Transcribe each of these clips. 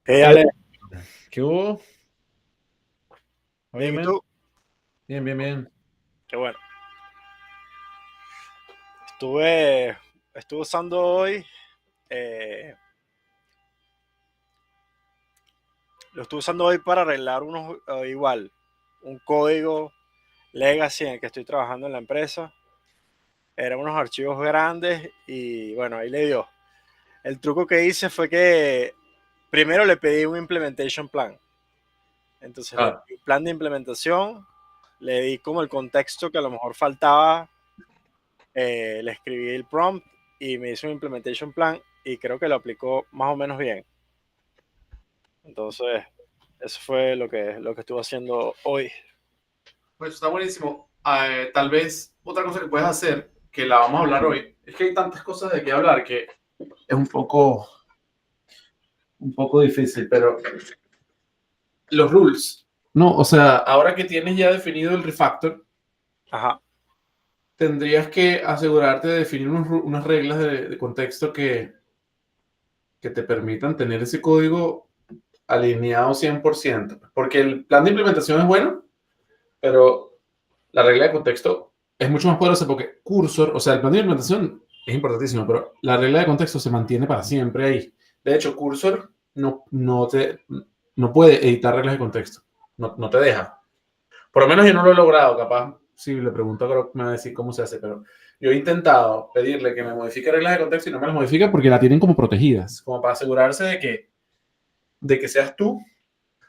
Ale, ¿Qué hubo? Oye, bien, ¿y men. tú? Bien, bien, bien. Qué bueno. Estuve, estuve usando hoy, eh, lo estuve usando hoy para arreglar un código legacy en el que estoy trabajando en la empresa. Eran unos archivos grandes y bueno, ahí le dio. El truco que hice fue que primero le pedí un implementation plan. Entonces le Ah, pedí un plan de implementación, le di como el contexto que a lo mejor faltaba, le escribí el prompt y me hizo un implementation plan y creo que lo aplicó más o menos bien. Entonces, eso fue lo que estuve haciendo hoy. pues está buenísimo. Tal vez otra cosa que puedes hacer, que la vamos a hablar hoy, es que hay tantas cosas de qué hablar que es un poco difícil, pero los rules. No, o sea, ahora que tienes ya definido el refactor, Ajá, tendrías que asegurarte de definir unas reglas de contexto que te permitan tener ese código alineado 100%. Porque el plan de implementación es bueno, pero la regla de contexto es mucho más poderosa porque cursor, o sea, el plan de implementación es importantísimo, pero la regla de contexto se mantiene para siempre ahí. De hecho, cursor no puede editar reglas de contexto. No te deja. Por lo menos yo no lo he logrado, capaz. Si le pregunto a Grok me va a decir cómo se hace, pero yo he intentado pedirle que me modifique reglas de contexto y no me las modifica porque la tienen como protegidas, como para asegurarse de que seas tú.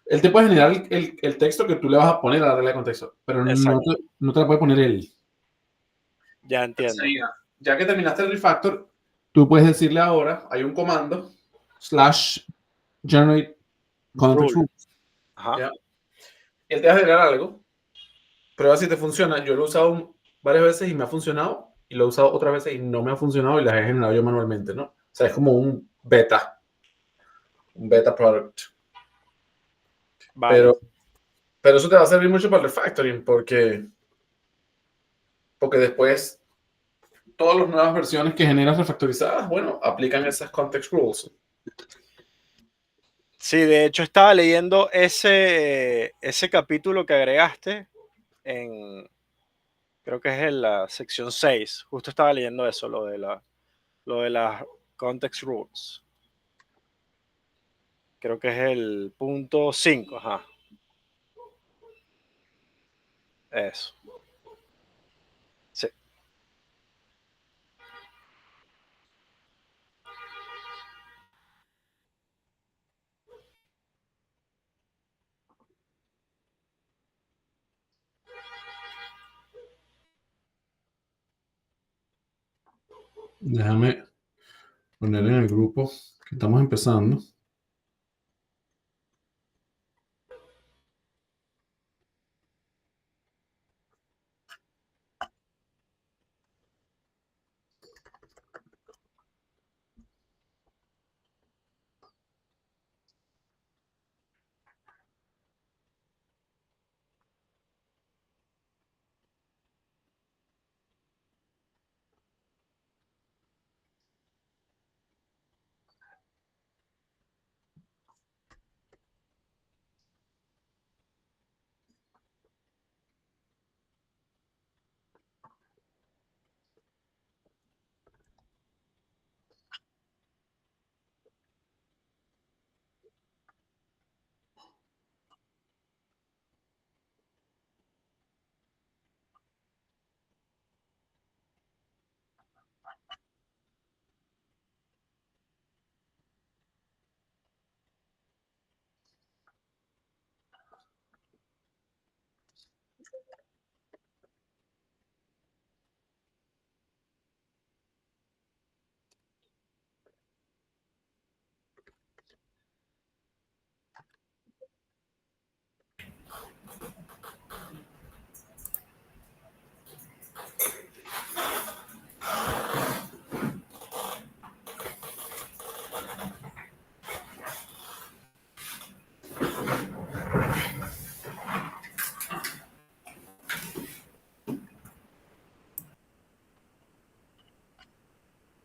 Él te puede generar el texto que tú le vas a poner a la regla de contexto, pero exacto, no te la puede poner él. ya entiendo. Enseguida, ya que terminaste el refactor, tú puedes decirle ahora, hay un comando, slash generate context Rule, rules, ajá, ¿ya? Y él te va a generar algo, prueba si te funciona. Yo lo he usado varias veces y me ha funcionado, y lo he usado otras veces y no me ha funcionado y las he generado yo manualmente, ¿no? O sea, es como un beta product. vale. Pero, pero eso te va a servir mucho para el refactoring, porque después todas las nuevas versiones que generas refactorizadas, bueno, aplican esas context rules. Sí, de hecho estaba leyendo ese capítulo que agregaste en, creo que es en la sección 6. Justo estaba leyendo eso, lo de las context rules. Creo que es el punto 5, ajá, eso. Sí. Déjame poner en el grupo que estamos empezando.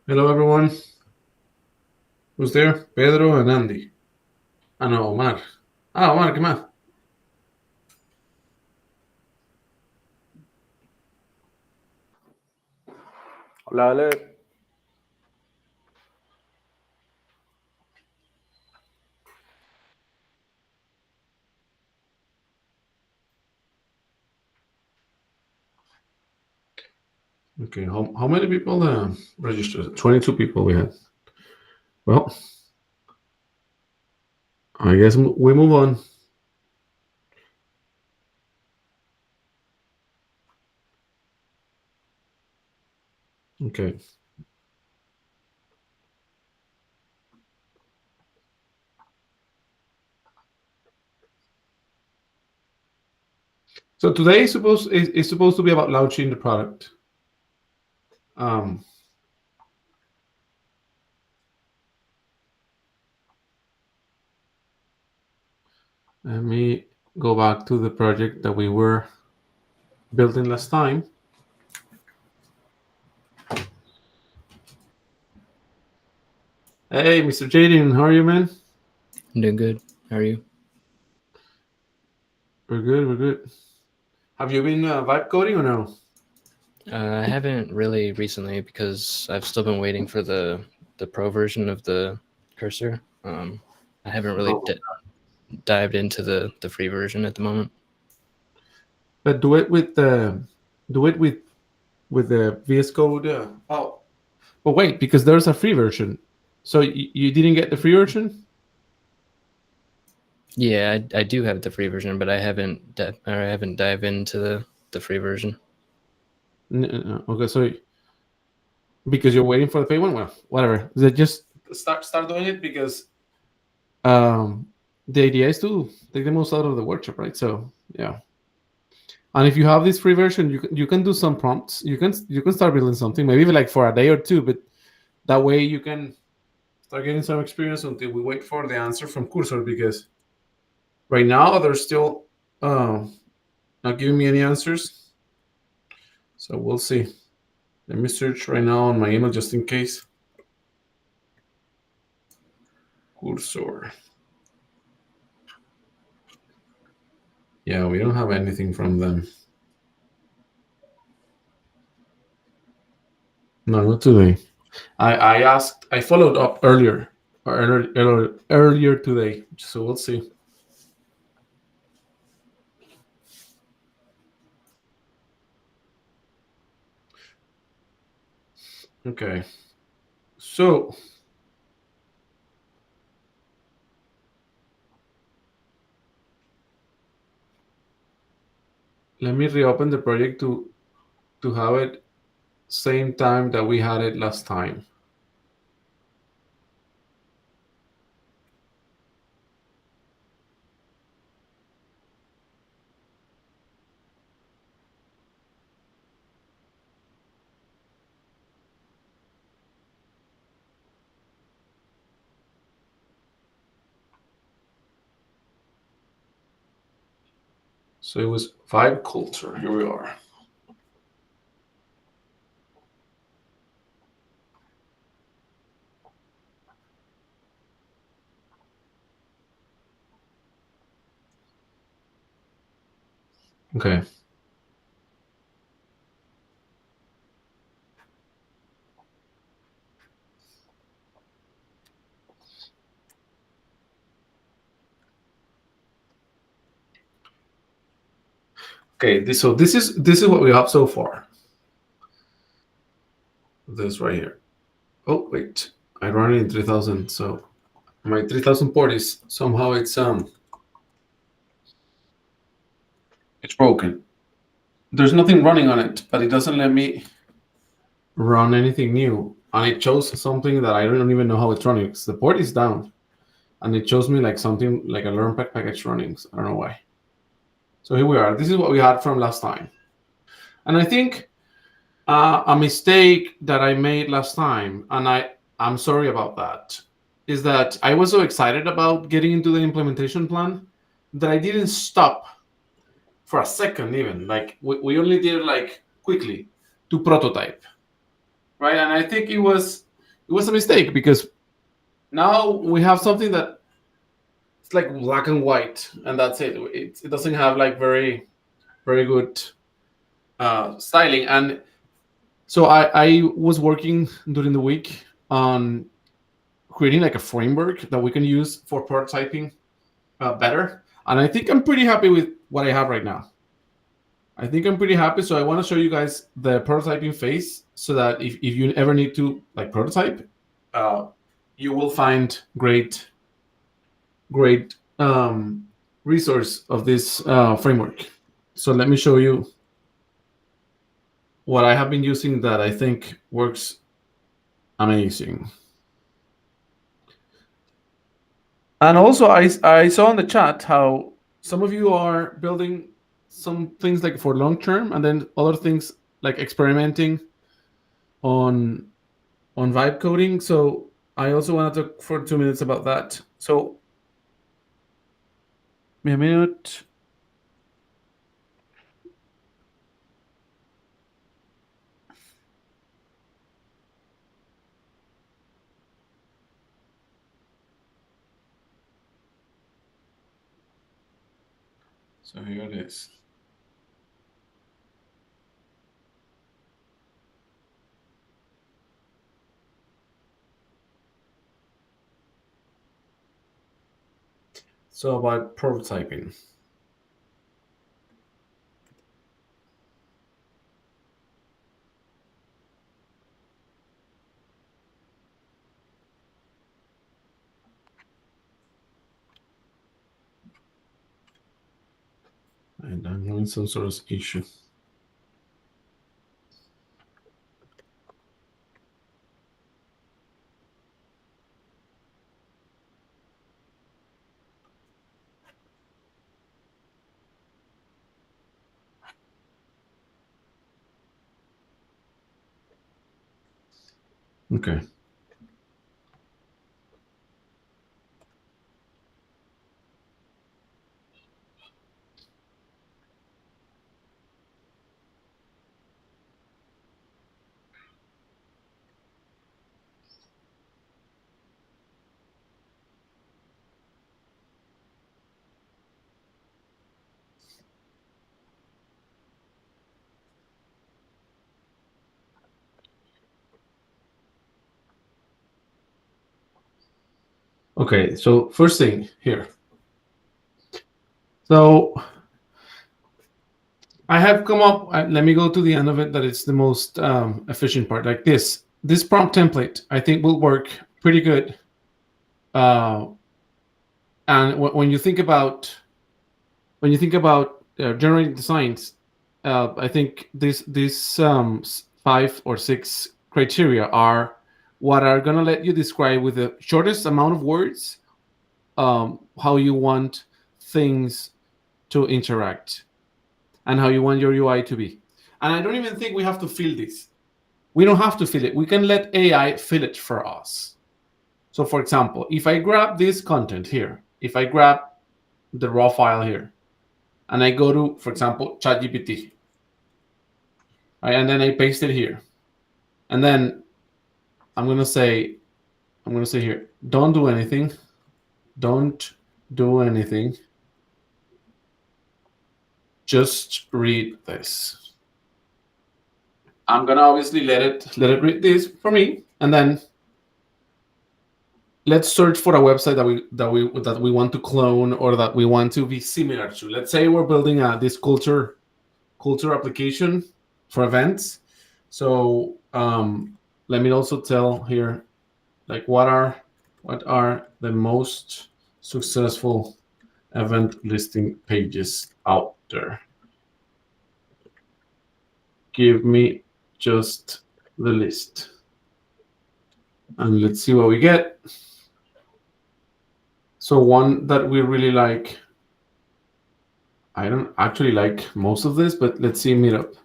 Hello everyone. Who's there? Pedro and Andy. Ah, no, Omar. Ah, Omar, ¿qué más? Hola, Ale. Okay, how many people registered? 22 people we had. Well, I guess we move on. Okay. So today is supposed to be about launching the product. Let me go back to the project that we were building last time. Hey, Mr. Jaden, how are you, man? I'm doing good. How are you? We're good. We're good. Have you been vibe coding or no? I haven't really recently because I've still been waiting for the pro version of the cursor. I haven't really dived into the free version at the moment. But do it with the VS Code. Oh, but wait, because there's a free version. So you didn't get the free version? Yeah, I do have the free version, but I haven't dived into the free version. No. Okay, so because you're waiting for the pay one, well, whatever. Just start doing it because the idea is to take the most out of the workshop, right? So yeah. And if you have this free version, you can do some prompts. You can start building something, maybe like for a day or two, but that way you can start getting some experience until we wait for the answer from Cursor, because right now they're still not giving me any answers. So we'll see. Let me search right now on my email just in case. Cursor. Yeah, we don't have anything from them. No, not today. I followed up earlier today, so we'll see. Okay, so let me reopen the project to have it same time that we had it last time. So it was vibe culture. Here we are. Okay. Okay, so this is what we have so far. This right here. Oh wait, I run it in 3000. So my 3000 port is somehow it's broken. There's nothing running on it, but it doesn't let me run anything new, and it shows something that I don't even know how it's running because the port is down, and it shows me like something like a learn pack package running. So I don't know why. So here we are. This is what we had from last time, and I think a mistake that I made last time, and I'm sorry about that, is that I was so excited about getting into the implementation plan that I didn't stop for a second even. Like we only did it like quickly to prototype, right? And I think it was a mistake because now we have something that it's like black and white, and that's it. It doesn't have like very good styling. And so I was working during the week on creating like a framework that we can use for prototyping better. And I think I'm pretty happy with what I have right now. I think I'm pretty happy. So I want to show you guys the prototyping phase so that if you ever need to like prototype, you will find great resource of this framework. So let me show you what I have been using that I think works amazing. And also, I saw in the chat how some of you are building some things like for long term, and then other things like experimenting on vibe coding. So I also want to talk for 2 minutes about that. So, a minute. So here it is. So about prototyping. And I'm having some sort of issue. Okay. Okay, so first thing here. So I have come up, let me go to the end of it, that it's the most efficient part. Like this prompt template, I think will work pretty good. And when you think about generating designs, I think these 5 or 6 criteria are what are going to let you describe with the shortest amount of words how you want things to interact and how you want your UI to be. And I don't even think we have to fill this. We don't have to fill it. We can let AI fill it for us. So for example, if I grab this content here, if I grab the raw file here, and I go to, for example, ChatGPT, right, and then I paste it here, and then I'm gonna say here, don't do anything, just read this. I'm gonna obviously let it read this for me, and then let's search for a website that we want to clone or that we want to be similar to. Let's say we're building this culture application for events. So let me also tell here, like what are the most successful event listing pages out there? Give me just the list, and let's see what we get. So one that we really like, I don't actually like most of this, but let's see Meetup,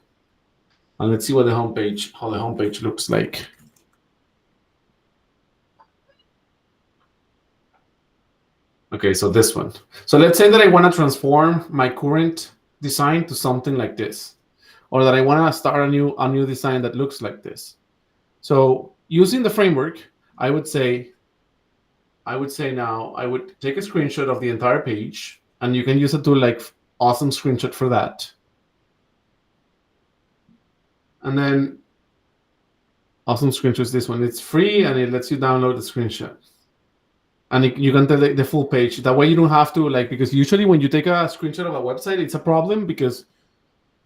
and let's see what how the homepage looks like. Okay, so this one. So let's say that I want to transform my current design to something like this, or that I want to start a new design that looks like this. So using the framework, I would say I would say now I would take a screenshot of the entire page, and you can use a tool like Awesome Screenshot for that. And then Awesome Screenshot is this one. It's free, and it lets you download the screenshot. And you can tell the full page. That way you don't have to, like, because usually when you take a screenshot of a website, it's a problem because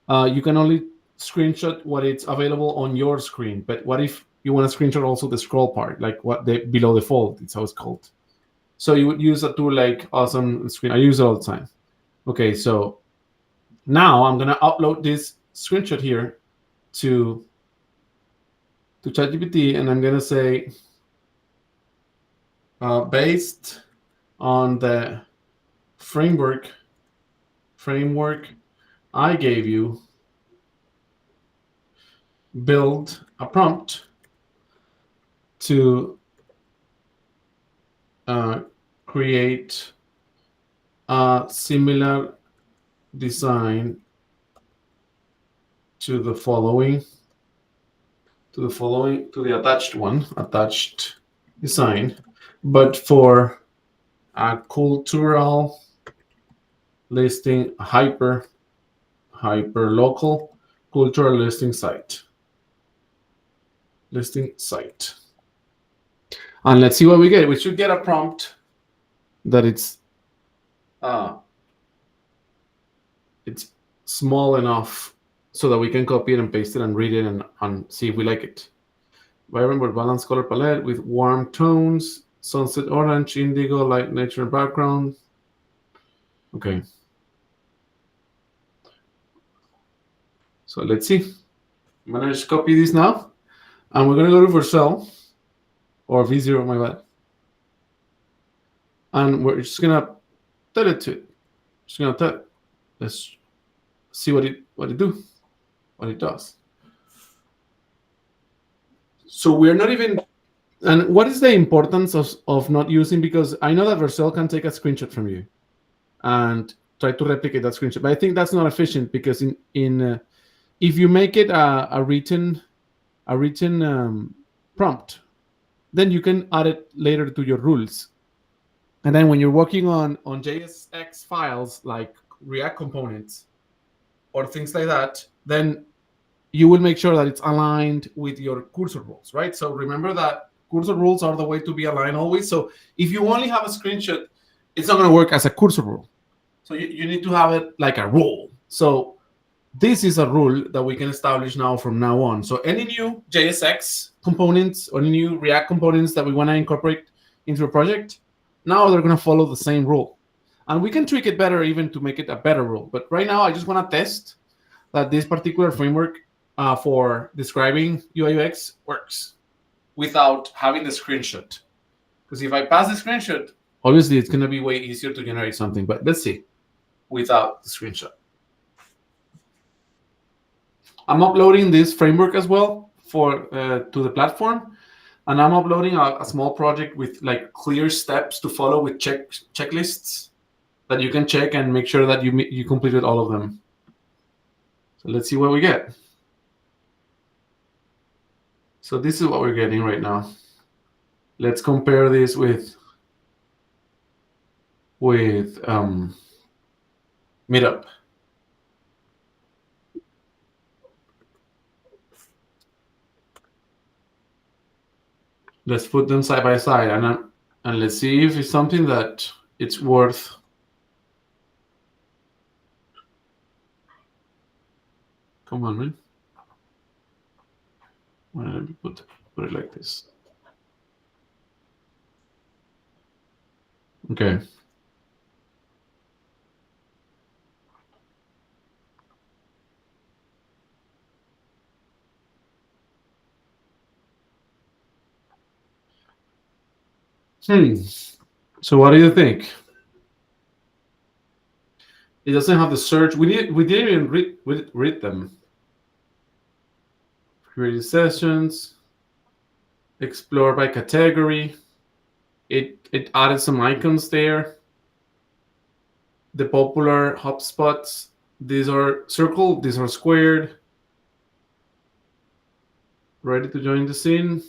you can only screenshot what it's available on your screen. But what if you want to screenshot also the scroll part, like what below the fold? It's how it's called. So you would use a tool like Awesome Screen. I use it all the time. Okay, so now I'm gonna upload this screenshot here to ChatGPT, and I'm gonna say, based on the framework I gave you, build a prompt to create a similar design to the attached design, but for a cultural listing, hyper local cultural listing site. And let's see what we get. We should get a prompt that it's small enough so that we can copy it and paste it and read it and see if we like it. Vibrant but balanced color palette with warm tones, sunset orange, indigo, light nature background. Okay. So let's see. I'm gonna just copy this now, and we're gonna go to Vercel or V0, my bad, and we're just gonna tell it to it. Just gonna tell it. Let's see what it does. So we're not even. And what is the importance of not using? Because I know that Vercel can take a screenshot from you and try to replicate that screenshot, but I think that's not efficient because if you make it a written prompt, then you can add it later to your rules. And then when you're working on JSX files like React components or things like that, then you will make sure that it's aligned with your cursor rules, right? So remember that cursor rules are the way to be aligned always. So if you only have a screenshot, it's not going to work as a cursor rule. So you need to have it like a rule. So this is a rule that we can establish now from now on. So any new JSX components or any new React components that we want to incorporate into a project, now they're going to follow the same rule. And we can tweak it better even to make it a better rule. But right now, I just want to test that this particular framework for describing UI UX works without having the screenshot. Because if I pass the screenshot, obviously it's going to be way easier to generate something. But let's see without the screenshot. I'm uploading this framework as well to the platform, and I'm uploading a small project with like clear steps to follow with checklists that you can check and make sure that you completed all of them. So let's see what we get. So this is what we're getting right now. Let's compare this with Meetup. Let's put them side by side, and let's see if it's something that it's worth. Come on, man. Why don't I put it like this? Okay. So what do you think? It doesn't have the search. We didn't even read them. Create sessions. Explore by category. It added some icons there. The popular hotspots. These are circled. These are squared. Ready to join the scene.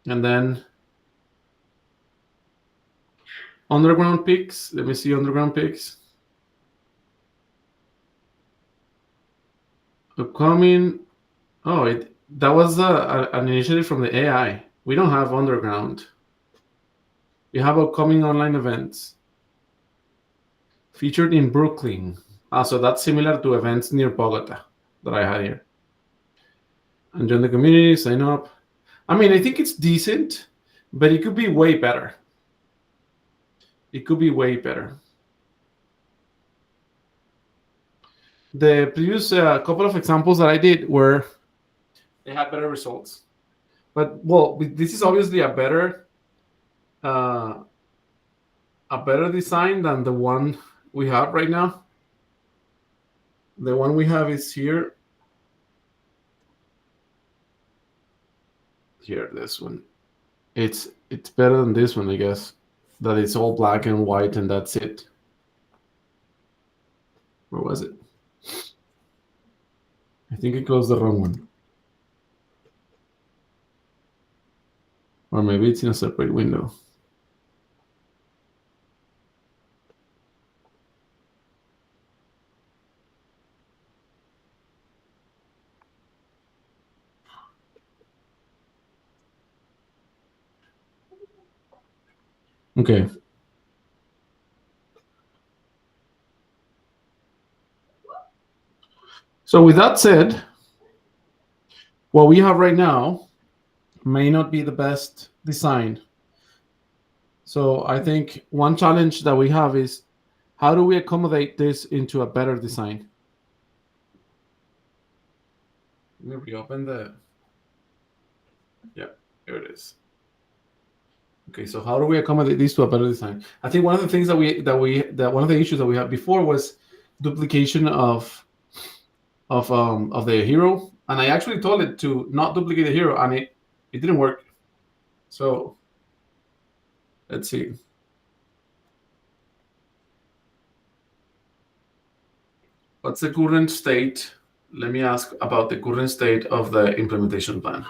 And then underground pics. Let me see underground pics. Upcoming. Oh, that was an initiative from the AI. We don't have underground. We have upcoming online events featured in Brooklyn. So that's similar to events near Bogota that I had here. And join the community, sign up. I mean, I think it's decent, but it could be way better. It could be way better. The previous couple of examples that I did were they had better results. But well, this is obviously a better design than the one we have right now. The one we have is here. Here, this one. It's better than this one, I guess. That it's all black and white and that's it. Where was it? I think it closed the wrong one. Or maybe it's in a separate window. Okay. So with that said, what we have right now may not be the best design. So I think one challenge that we have is how do we accommodate this into a better design? Let me reopen the. Yeah, here it is. Okay, so how do we accommodate this to a better design? I think one of the things that one of the issues that we had before was duplication of the hero, and I actually told it to not duplicate the hero, and it didn't work. So let's see. What's the current state? Let me ask about the current state of the implementation plan.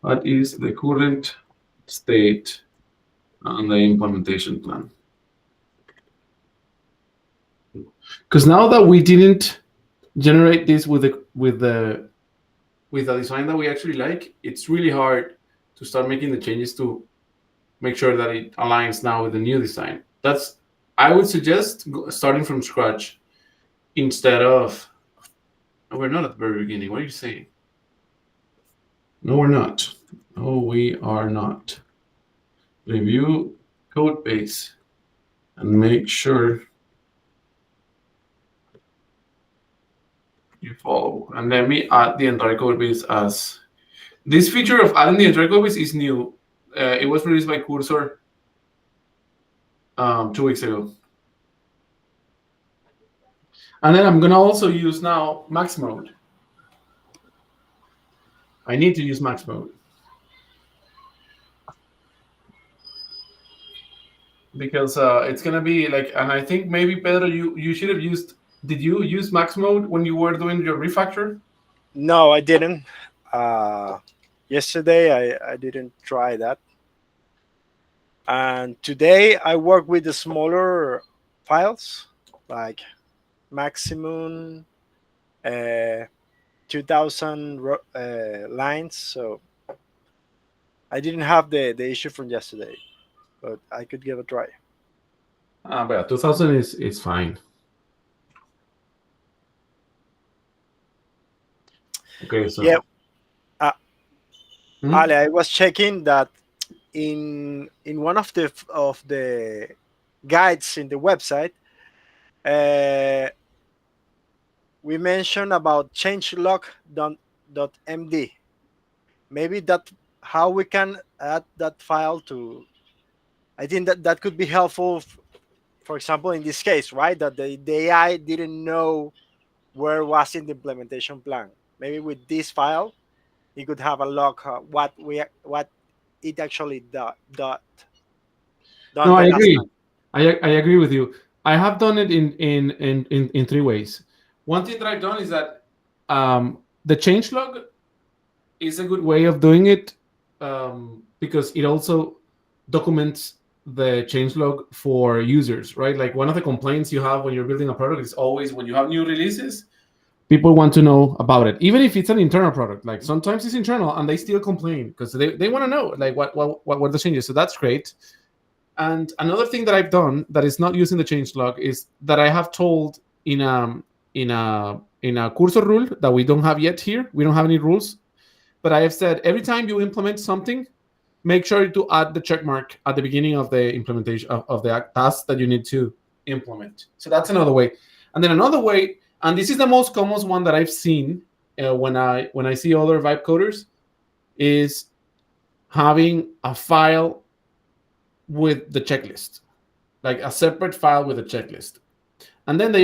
What is the current state on the implementation plan? Because now that we didn't generate this with the design that we actually like, it's really hard to start making the changes to make sure that it aligns now with the new design. I would suggest starting from scratch instead of. We're not at the very beginning. What are you saying? No, we're not. No, we are not. Review code base and make sure you follow. And let me add the entire code base as. This feature of adding the entire code base is new. It was released by Cursor 2 weeks ago. And then I'm going to also use now max mode. I need to use max mode. Because it's going to be like, and I think maybe Pedro, you should have used, did you use max mode when you were doing your refactor? No, I didn't. Yesterday, I didn't try that. And today, I work with the smaller files, like maximum 2,000 lines. So I didn't have the issue from yesterday, but I could give it a try. But 2,000 is fine. Okay, so yeah. Ale, I was checking that in one of the guides in the website, we mentioned about changelog.md. Maybe that how we can add that file to. I think that could be helpful. For example, in this case, right, that the AI didn't know where was in the implementation plan. Maybe with this file, it could have a log what it actually done. No, I agree. I agree with you. I have done it in 3 ways. One thing that I've done is that the changelog is a good way of doing it because it also documents the changelog for users, right? Like one of the complaints you have when you're building a product is always when you have new releases, people want to know about it, even if it's an internal product. Like sometimes it's internal and they still complain because they want to know like what were the changes. So that's great. And another thing that I've done that is not using the changelog is that I have told in a cursor rule that we don't have yet here. We don't have any rules, but I have said every time you implement something, make sure to add the check mark at the beginning of the implementation of the task that you need to implement. So that's another way. And then another way, and this is the most common one that I've seen when I see other vibe coders, is having a file with the checklist, like a separate file with a checklist. And then they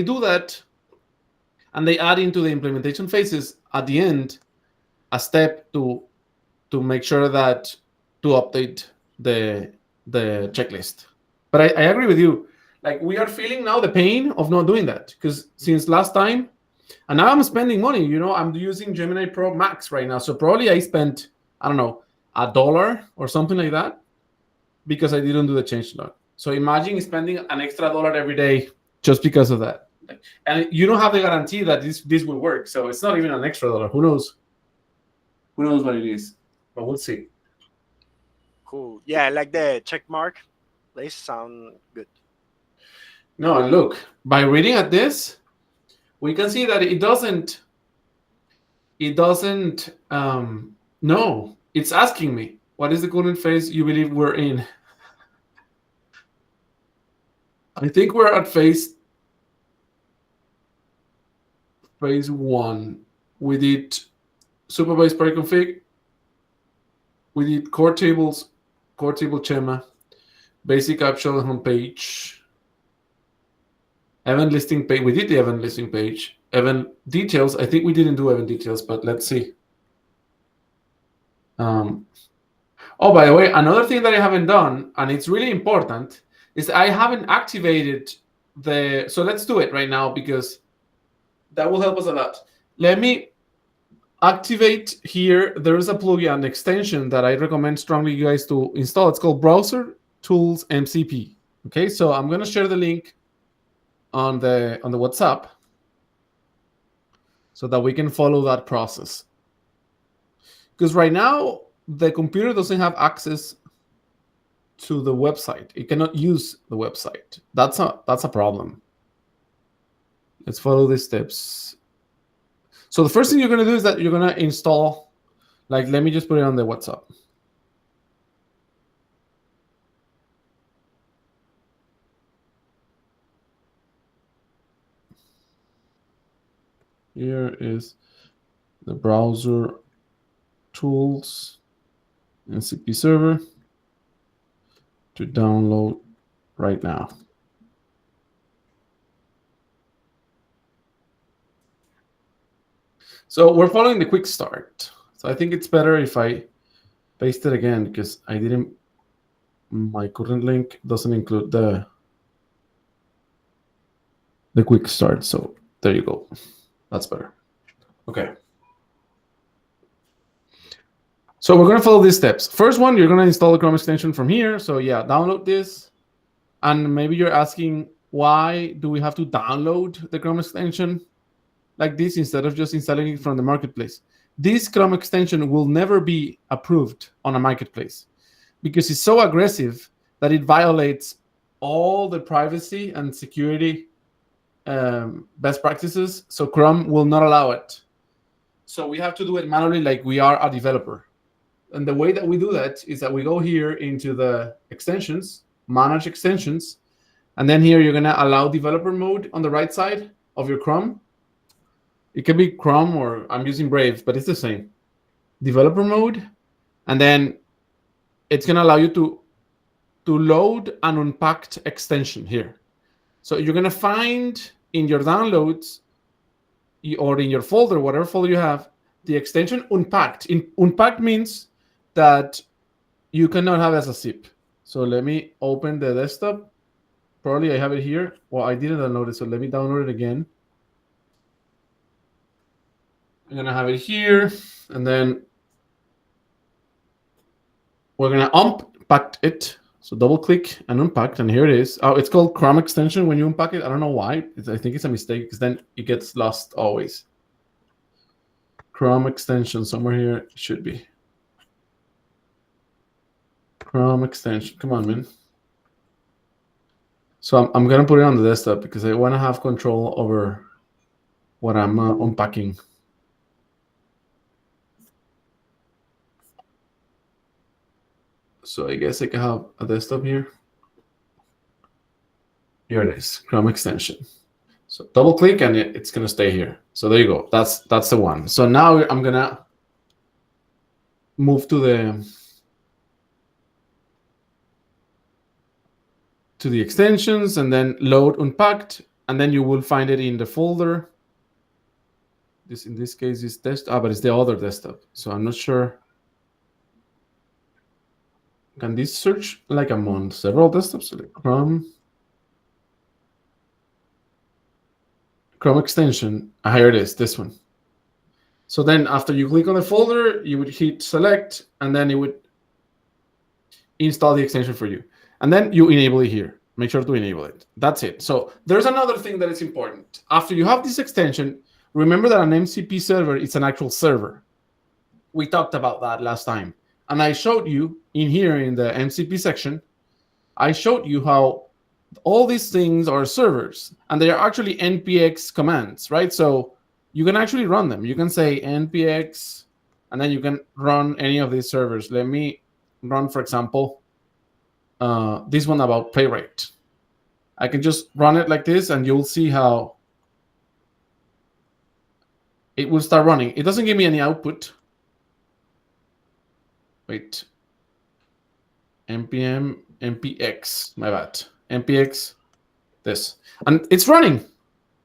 do that, and they add into the implementation phases at the end a step to make sure that to update the checklist. But I agree with you. Like we are feeling now the pain of not doing that because since last time, and now I'm spending money. I'm using Gemini Pro Max right now, so probably I spent, I don't know, $1 or something like that because I didn't do the changelog. So imagine spending an extra $1 every day just because of that. And you don't have the guarantee that this will work. So it's not even an extra $1. Who knows? Who knows what it is? But we'll see. Cool. Yeah, I like the check mark. They sound good. No, and look, by reading at this, we can see that it doesn't. No, it's asking me, what is the current phase you believe we're in? I think we're at phase 1. We did supervised party config. We did core tables, core table schema, basic app shell homepage, event listing page. We did the event listing page. Event details. I think we didn't do event details, but let's see. Oh, by the way, another thing that I haven't done, and it's really important, is I haven't activated so let's do it right now because that will help us a lot. Let me activate here. There is a plugin, an extension that I recommend strongly you guys to install. It's called Browser Tools MCP. Okay, so I'm going to share the link on the WhatsApp so that we can follow that process. Because right now the computer doesn't have access to the website. It cannot use the website. That's a problem. Let's follow these steps. So the first thing you're going to do is that you're going to install, like, let me just put it on the WhatsApp. Here is the browser tools MCP server to download right now. So we're following the quick start. So I think it's better if I paste it again because my current link doesn't include the quick start. So there you go. That's better. Okay. So we're going to follow these steps. First one, you're going to install the Chrome extension from here. So yeah, download this. And maybe you're asking, why do we have to download the Chrome extension like this instead of just installing it from the marketplace? This Chrome extension will never be approved on a marketplace because it's so aggressive that it violates all the privacy and security best practices. So Chrome will not allow it. So we have to do it manually like we are a developer. And the way that we do that is that we go here into the extensions, manage extensions, and then here you're going to allow developer mode on the right side of your Chrome. It can be Chrome or I'm using Brave, but it's the same. Developer mode, and then it's going to allow you to load an unpacked extension here. So you're going to find in your downloads or in your folder, whatever folder you have, the extension unpacked. Unpacked means that you cannot have as a zip. So let me open the desktop. Probably I have it here. Well, I didn't download it, so let me download it again. I'm going to have it here, and then we're gonna unpack it. So double click and unpack, and here it is. Oh, it's called Chrome extension when you unpack it. I don't know why. I think it's a mistake because then it gets lost always. Chrome extension, somewhere here it should be. Chrome extension, come on, man. So I'm gonna put it on the desktop because I wanna have control over what I'm unpacking. So I guess I can have a desktop here. Here it is, Chrome extension. So double click and it's gonna stay here. So there you go. That's the one. So now I'm gonna move to the extensions and then load unpacked, and then you will find it in the folder. This in this case is desktop, but it's the other desktop. So I'm not sure. Can this search like among several desktops? Like Chrome extension. Here it is, this one. So then after you click on the folder, you would hit select, and then it would install the extension for you. And then you enable it here. Make sure to enable it. That's it. So there's another thing that is important. After you have this extension, remember that an MCP server is an actual server. We talked about that last time. And I showed you in here in the MCP section, I showed you how all these things are servers, and they are actually npx commands, right? So you can actually run them. You can say npx, and then you can run any of these servers. Let me run, for example, this one about pay rate. I can just run it like this, and you'll see how it will start running. It doesn't give me any output. Wait. npx, my bad. npx, this. And it's running.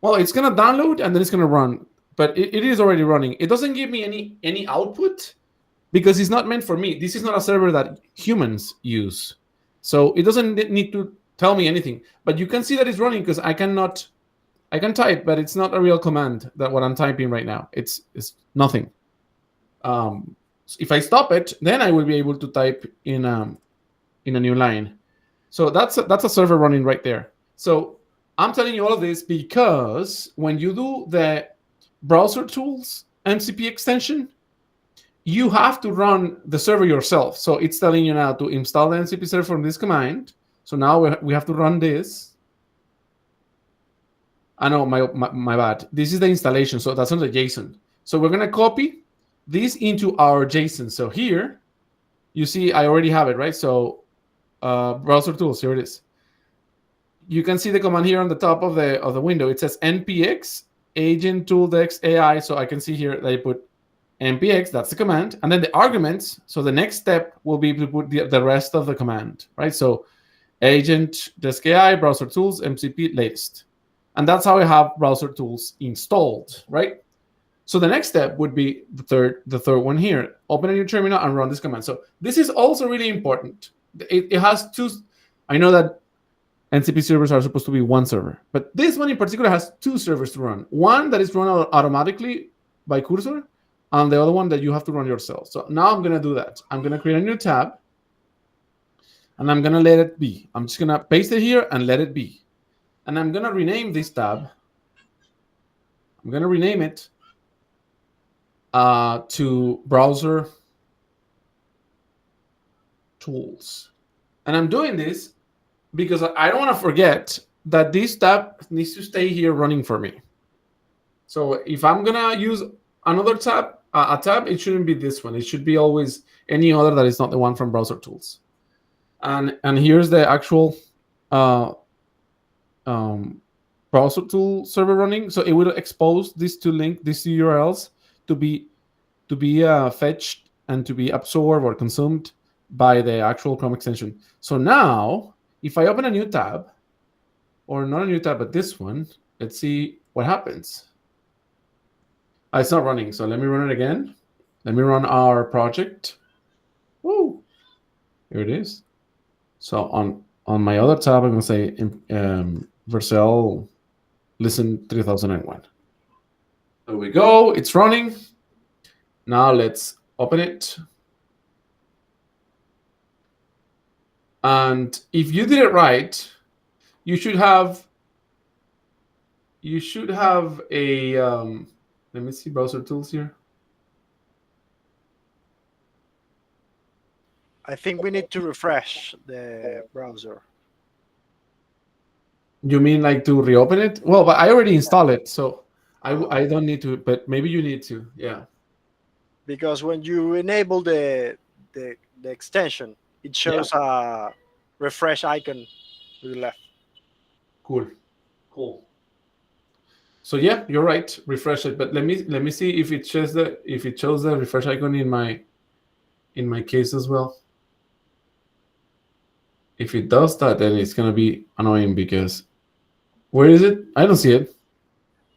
Well, it's going to download, and then it's going to run. But it is already running. It doesn't give me any output because it's not meant for me. This is not a server that humans use. So it doesn't need to tell me anything. But you can see that it's running because I can type, but it's not a real command that what I'm typing right now. It's nothing. If I stop it, then I will be able to type in a new line. So that's a server running right there. So I'm telling you all of this because when you do the browser tools MCP extension, you have to run the server yourself. So it's telling you now to install the MCP server from this command. So now we have to run this. I know, my bad. This is the installation, so that's not the JSON. So we're going to copy this into our JSON. So here, you see I already have it, right? So browser tools, here it is. You can see the command here on the top of the window. It says npx agent tooldex AI. So I can see here that I put npx, that's the command. And then the arguments, so the next step will be to put the rest of the command, right? So agent desk AI, browser tools, MCP latest. And that's how I have browser tools installed, right? So the next step would be the third one here. Open a new terminal and run this command. So this is also really important. It has two. I know that NCP servers are supposed to be one server, but this one in particular has two servers to run. One that is run automatically by Cursor, and the other one that you have to run yourself. So now I'm going to do that. I'm going to create a new tab, and I'm going to let it be. I'm just going to paste it here and let it be. And I'm going to rename this tab. I'm going to rename it to browser tools. And I'm doing this because I don't want to forget that this tab needs to stay here running for me. So if I'm going to use another tab, a tab, it shouldn't be this one. It should be always any other that is not the one from browser tools. And here's the actual browser tool server running. So it will expose these two URLs to be fetched and to be absorbed or consumed by the actual Chrome extension. So now, if I open a new tab, or not a new tab, but this one, let's see what happens. It's not running, so let me run it again. Let me run our project. Woo! Here it is. So on my other tab, I'm going to say Vercel listen 3001. There we go. It's running. Now let's open it. And if you did it right, you should have a let me see browser tools here. I think we need to refresh the browser. You mean like to reopen it? Well, but I already installed it, so I don't need to, but maybe you need to. Yeah. Because when you enable the extension, it shows a refresh icon to the left. Cool. So yeah, you're right. Refresh it, but let me see if it shows the refresh icon in my case as well. If it does that, then it's gonna be annoying because where is it? I don't see it.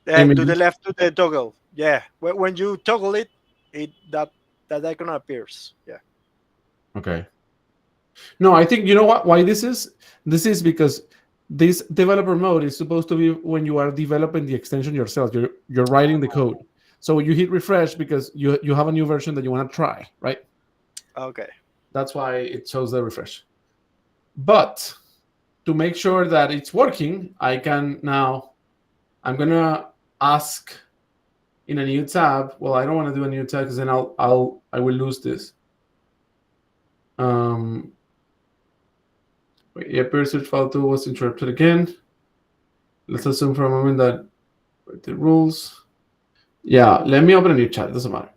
To the left to the toggle. Yeah, when you toggle it, that icon appears. Yeah. Okay. No, I think you know what? Why this is? This is because this developer mode is supposed to be when you are developing the extension yourself. You're writing the code. So you hit refresh because you have a new version that you want to try, right? Okay. That's why it shows the refresh. But to make sure that it's working, I'm gonna ask in a new tab. Well, I don't want to do a new tab because then I will lose this. Wait, yeah, peer search file tool was interrupted again. Let's assume for a moment that the rules. Yeah, let me open a new chat. It doesn't matter.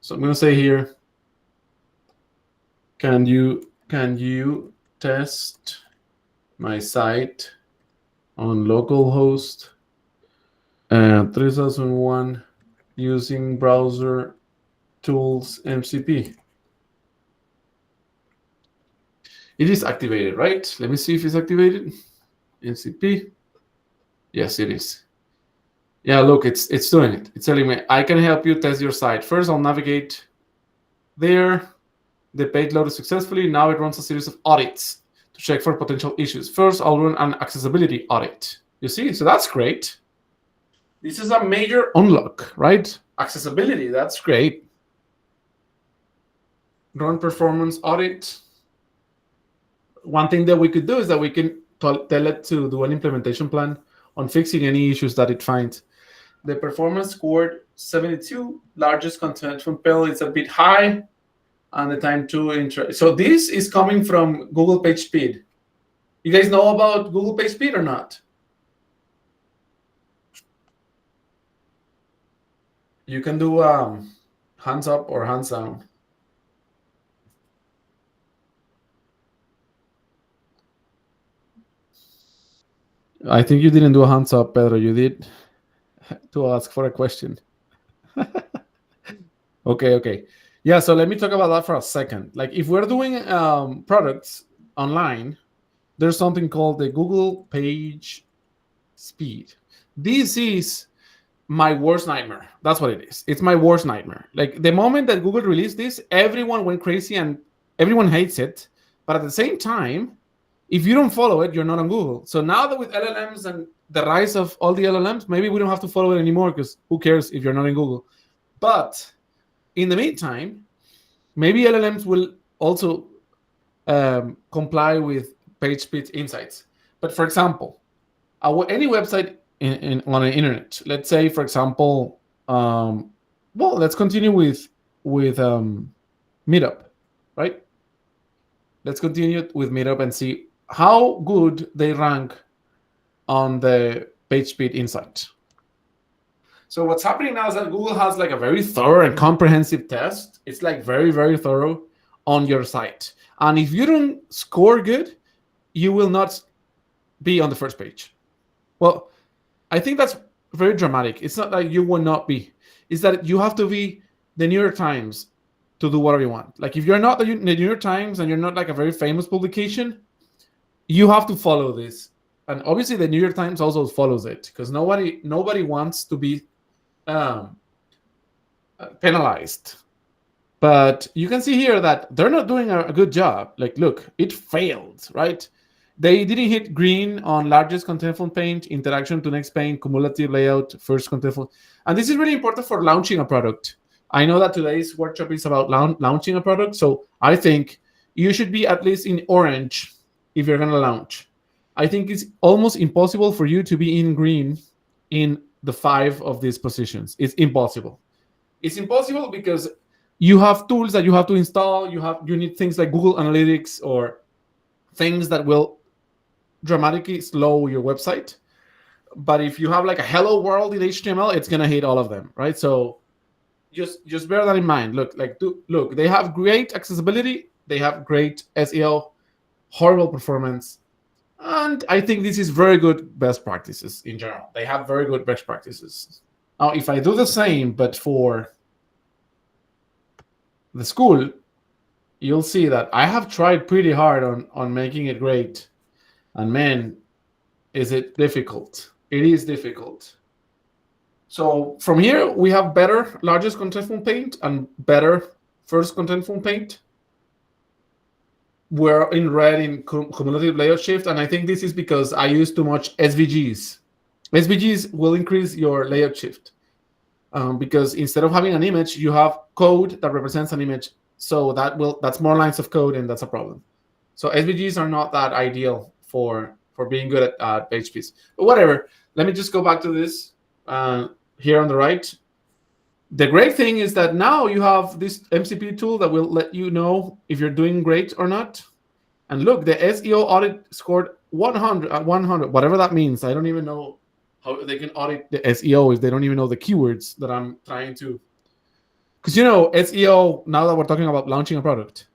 So I'm gonna say here, can you test my site on localhost 3001 using browser tools MCP? It is activated, right? Let me see if it's activated. MCP. Yes, it is. Yeah, look, it's doing it. It's telling me I can help you test your site. First, I'll navigate there. The page loaded successfully. Now it runs a series of audits to check for potential issues. First, I'll run an accessibility audit. You see? So that's great. This is a major unlock, right? Accessibility, that's great. Run performance audit. One thing that we could do is that we can tell it to do an implementation plan on fixing any issues that it finds. The performance scored 72. Largest content from Pell is a bit high. And the time to intro. So this is coming from Google PageSpeed. You guys know about Google PageSpeed or not? You can do hands up or hands down. I think you didn't do a hands up, Pedro. You did to ask for a question. Okay. Yeah, so let me talk about that for a second. Like if we're doing products online, there's something called the Google Page Speed. This is my worst nightmare. That's what it is. It's my worst nightmare. Like the moment that Google released this, everyone went crazy and everyone hates it. But at the same time, if you don't follow it, you're not on Google. So now that with LLMs and the rise of all the LLMs, maybe we don't have to follow it anymore because who cares if you're not in Google? But in the meantime, maybe LLMs will also comply with PageSpeed insights. But for example, any website on the internet, let's say, for example, well, let's continue with Meetup, right? Let's continue with Meetup and see how good they rank on the PageSpeed insight. So what's happening now is that Google has like a very thorough and comprehensive test. It's like very, very thorough on your site. And if you don't score good, you will not be on the first page. Well, I think that's very dramatic. It's not like you will not be. It's that you have to be the New York Times to do whatever you want. Like if you're not the New York Times and you're not like a very famous publication, you have to follow this. And obviously the New York Times also follows it because nobody wants to be penalized. But you can see here that they're not doing a good job. Like, look, it failed, right? They didn't hit green on largest contentful page, interaction to next page, cumulative layout, first contentful. And this is really important for launching a product. I know that today's workshop is about launching a product. So I think you should be at least in orange if you're going to launch. I think it's almost impossible for you to be in green in the 5 of these positions. It's impossible. It's impossible because you have tools that you have to install. You need things like Google Analytics or things that will dramatically slow your website. But if you have like a hello world in HTML, it's gonna hit all of them, right? So just bear that in mind. Look, they have great accessibility, they have great SEO, horrible performance, and I think this is very good best practices in general. They have very good best practices. Now, if I do the same, but for the school, you'll see that I have tried pretty hard on making it great. And man, is it difficult. It is difficult. So from here, we have better largest contentful paint and better first contentful paint. We're in red in cumulative layout shift. And I think this is because I use too much SVGs. SVGs will increase your layout shift. Because instead of having an image, you have code that represents an image. So that's more lines of code, and that's a problem. So SVGs are not that ideal for being good at PHPs. But whatever. Let me just go back to this here on the right. The great thing is that now you have this MCP tool that will let you know if you're doing great or not. And look, the SEO audit scored 100, 100, whatever that means. I don't even know how they can audit the SEO if they don't even know the keywords that I'm trying to. Because SEO, now that we're talking about launching a product,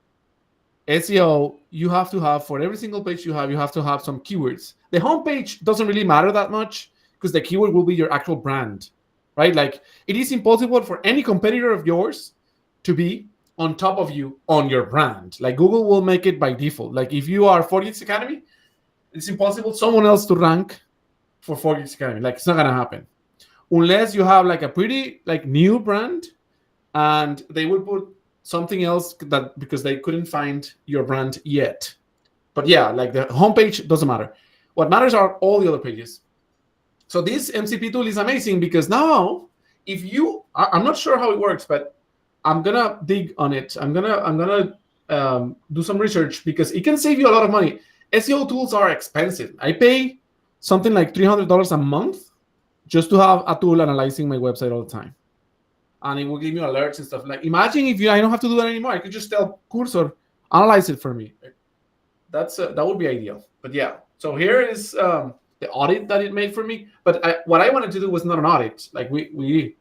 SEO, you have to have, for every single page you have to have some keywords. The homepage doesn't really matter that much because the keyword will be your actual brand, right? Like, it is impossible for any competitor of yours to be on top of you on your brand. Like, Google will make it by default. Like, if you are 4Geeks Academy, it's impossible someone else to rank for 4Geeks Academy. Like, it's not gonna happen unless you have like a pretty like new brand, and they will put something else that because they couldn't find your brand yet. But yeah, like the homepage doesn't matter. What matters are all the other pages. So this MCP tool is amazing because now, if you, I'm not sure how it works, but I'm gonna dig on it. I'm gonna do some research because it can save you a lot of money. SEO tools are expensive. I pay something like $300 a month just to have a tool analyzing my website all the time. And it will give me alerts and stuff. Like, imagine if I don't have to do that anymore. I could just tell Cursor, analyze it for me. That would be ideal. But yeah, so here is the audit that it made for me. But what I wanted to do was not an audit. Like, we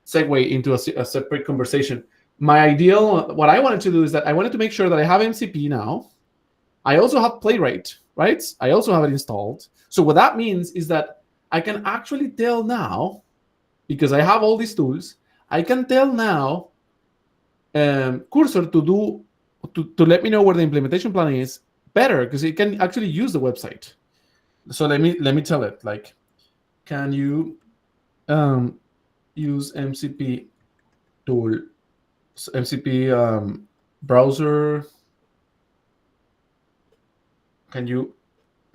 segue into a separate conversation. My ideal, what I wanted to do is that I wanted to make sure that I have MCP now. I also have Playwright, right? I also have it installed. So what that means is that I can actually tell now, because I have all these tools, I can tell now Cursor to let me know where the implementation plan is better, because it can actually use the website. So let me tell it, like, can you use MCP tool, MCP browser? Can you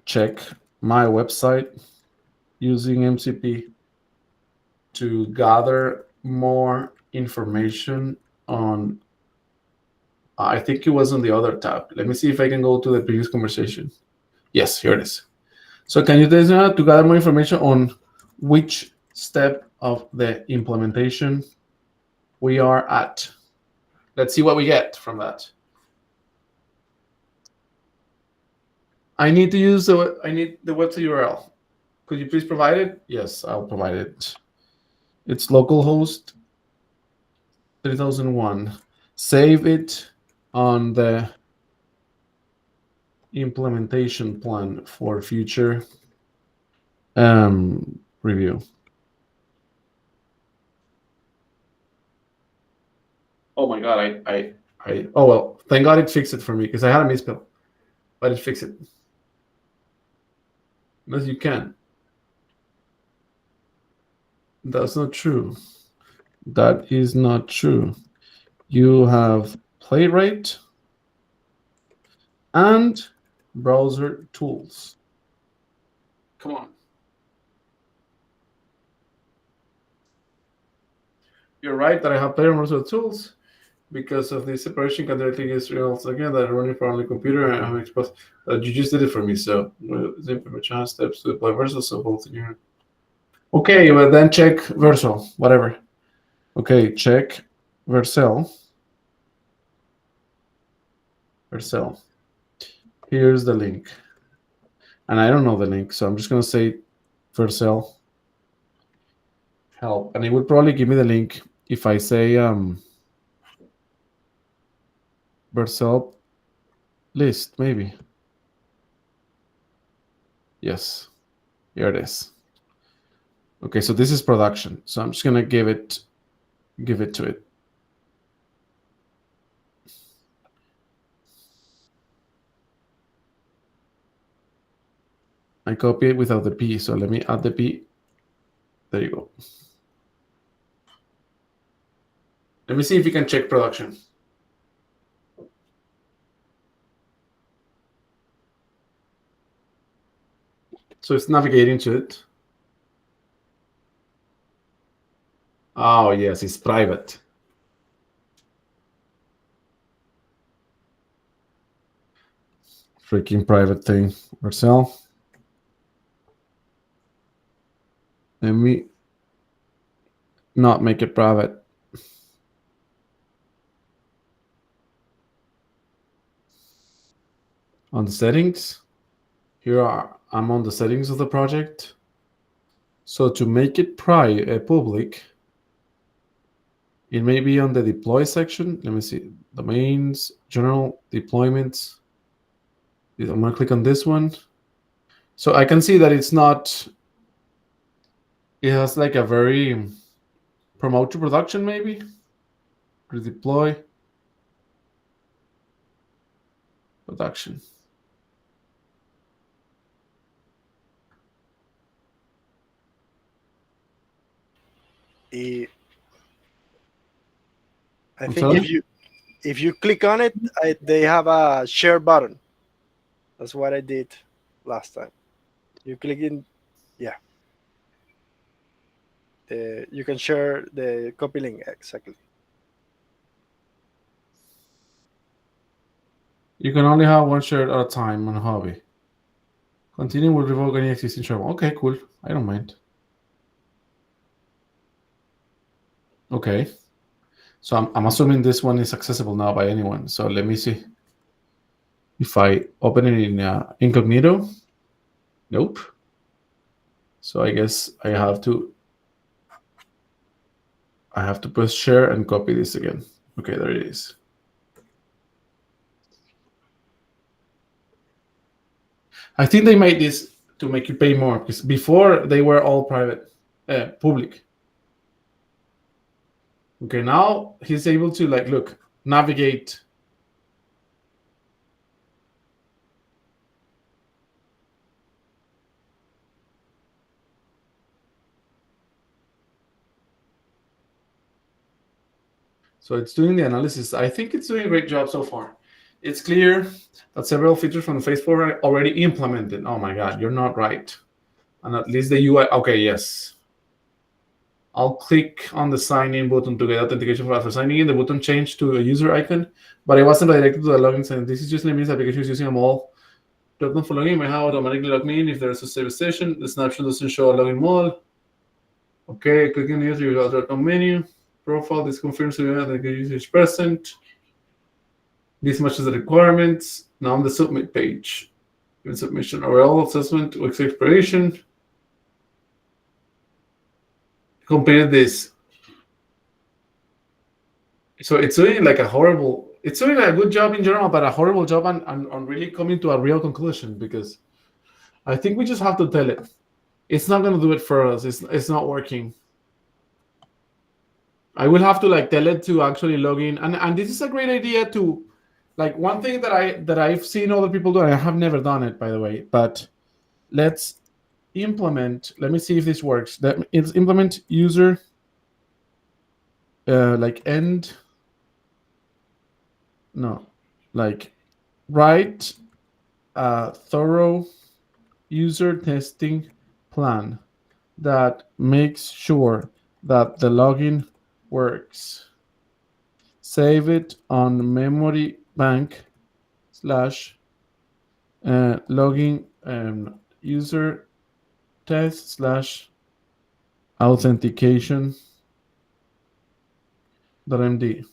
check my website using MCP to gather more information on, I think it was on the other tab. Let me see if I can go to the previous conversation. Yes, here it is. So can you tell us now to gather more information on which step of the implementation we are at? Let's see what we get from that. I need the website URL. Could you please provide it? Yes, I'll provide it. It's localhost 3001. Save it on the implementation plan for future review. Oh my God, oh well, thank God it fixed it for me because I had a misspell, but it fixed it. As you can. That's not true. That is not true. You have Playwright and browser tools. Come on. You're right that I have Playwright and browser tools. because of this separation can directly get results again that are running from the computer and I'm exposed. You just did it for me, so the information has steps to deploy Vercel, so both here. Okay, well then check Vercel, whatever. Okay, check Vercel. Vercel. Here's the link. And I don't know the link, so I'm just gonna say Vercel help. And it would probably give me the link if I say Vercel list, maybe. Yes, here it is. Okay, so this is production. So I'm just gonna give it to it. I copy it without the P, so let me add the P. There you go. Let me see if you can check production. So it's navigating to it. Oh, yes, it's private. Freaking private thing. Vercel. Let me not make it private. On the settings, I'm on the settings of the project. So to make it public, it may be on the deploy section. Let me see, domains, general deployments. I'm gonna click on this one. So I can see that it's not, it has like a very promote to production maybe, redeploy, production. I I'm think sorry? if you click on it, they have a share button. That's what I did last time. You click in, yeah. You can share the copy link, exactly. You can only have one share at a time on hobby. Continue will revoke any existing share. Okay, cool. I don't mind. Okay. So I'm assuming this one is accessible now by anyone. So let me see. If I open it in incognito, nope. So I guess I have to press share and copy this again. Okay, there it is. I think they made this to make you pay more because before they were all private, public. Okay, now he's able to look, navigate. So it's doing the analysis. I think it's doing a great job so far. It's clear that several features from the phase 4 are already implemented. Oh my God, you're not right. And at least the UI, okay, yes. I'll click on the sign in button to get authentication for after signing in. The button changed to a user icon, but it wasn't directed to the login sign. This is just means the application is using a mall. Drop-down for login may have automatically log me in if there is a save session. The snapshot doesn't show a login mall. Okay, clicking the user without drop-down menu. Profile, this confirms that the user is present. This matches the requirements. Now on the submit page. In submission, overall assessment, week's expiration. Compare this. So it's doing like a horrible, it's doing a good job in general, but a horrible job on really coming to a real conclusion, because I think we just have to tell it. It's not going to do it for us. It's not working. I will have to tell it to actually log in. And this is a great idea to, one thing that I've seen other people do, and I have never done it, by the way, but let's implement, let me see if this works. Let's implement user end, no, write a thorough user testing plan that makes sure that the login works. save it on memory bank / login user test / authentication.md.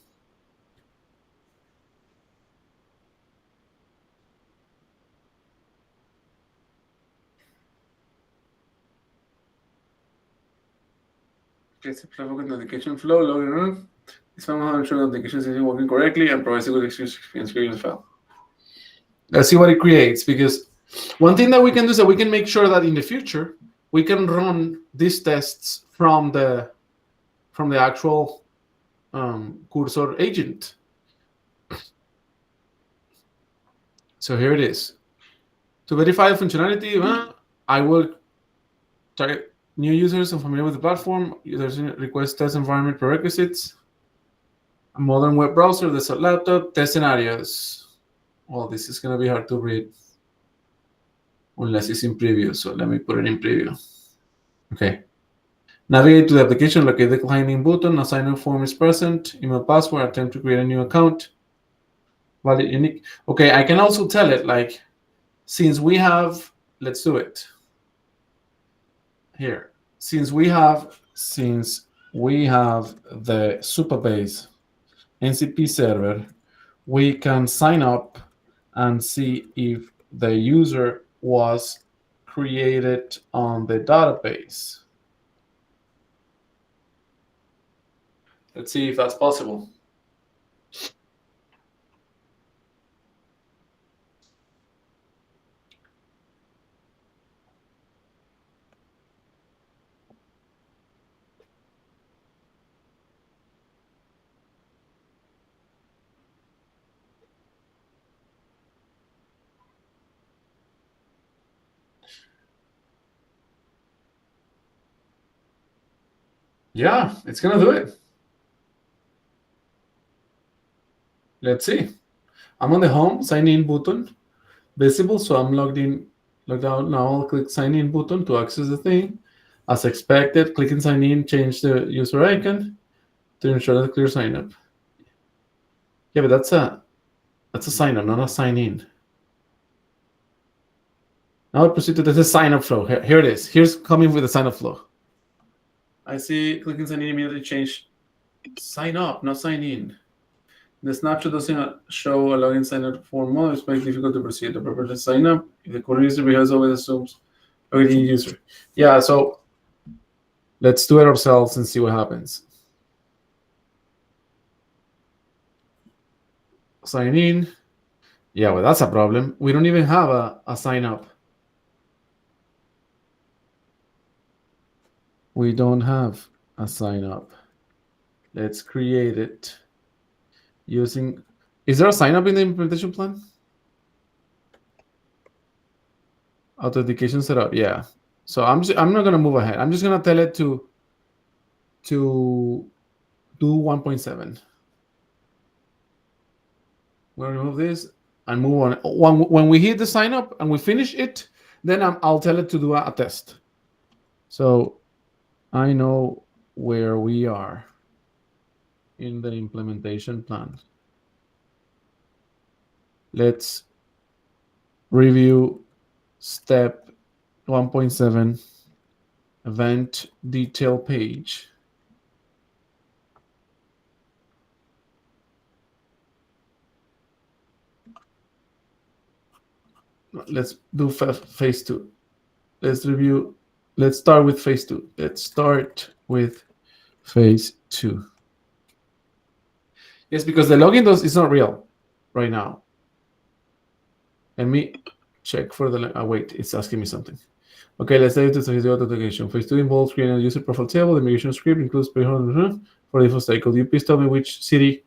It's a authentication flow, login. This one will ensure the authentication is working correctly and provides a good experience file. Let's see what it creates, because one thing that we can do is that we can make sure that in the future we can run these tests from the actual cursor agent. So here it is. To verify the functionality, I will target new users unfamiliar with the platform. Users request test environment prerequisites. A modern web browser, desktop laptop, test scenarios. Well, this is going to be hard to read unless it's in preview. So let me put it in preview. Okay. Navigate to the application, locate the declining button, a sign-up form is present, email password, attempt to create a new account. Valid unique. Okay, I can also tell it, like, since we have, let's do it. Here, since we have the Supabase NCP server, we can sign up and see if the user was created on the database. Let's see if that's possible. Yeah, it's gonna do it. Let's see. I'm on the home sign in button, visible, so I'm logged out. Now I'll click sign in button to access the thing. As expected, click and sign in, change the user icon to ensure that clear sign up. Yeah, but that's a sign up, not a sign in. Now I'll proceed to the sign up flow. Here it is. Here's coming with the sign up flow. I see click and sign in immediately change sign up, not sign in. The snapshot doesn't show a login sign up form mode. It's very difficult to proceed. The purpose is sign up. If the current user behaves always assumes login user. Yeah, so let's do it ourselves and see what happens. Sign in. Yeah, well, that's a problem. We don't even have a sign up. We don't have a sign up. Let's create it using. Is there a sign up in the implementation plan? Authentication setup. Yeah. So I'm not gonna move ahead. I'm just gonna tell it to do 1.7. We're gonna remove this and move on. When we hit the sign up and we finish it, then I'll tell it to do a test. So I know where we are in the implementation plan. Let's review step 1.7, event detail page. Let's do phase 2. Let's review. Let's start with phase 2. Let's start with phase 2. Yes, because the login is not real right now. Let me check for the. Wait, it's asking me something. Okay, let's say to phase 2 authentication. Phase 2 involves creating a user profile table. The migration script includes for the default cycle. You please tell me which city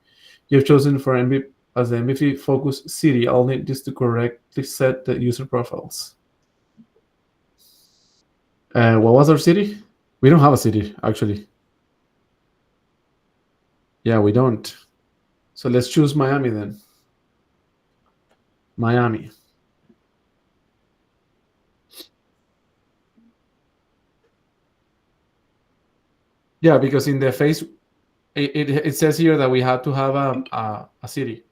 you've chosen for MVP as the MVP focus city. I'll need this to correctly set the user profiles. What was our city? We don't have a city, actually. Yeah, we don't. So let's choose Miami then. Miami. Yeah, because in the phase it says here that we have to have a city.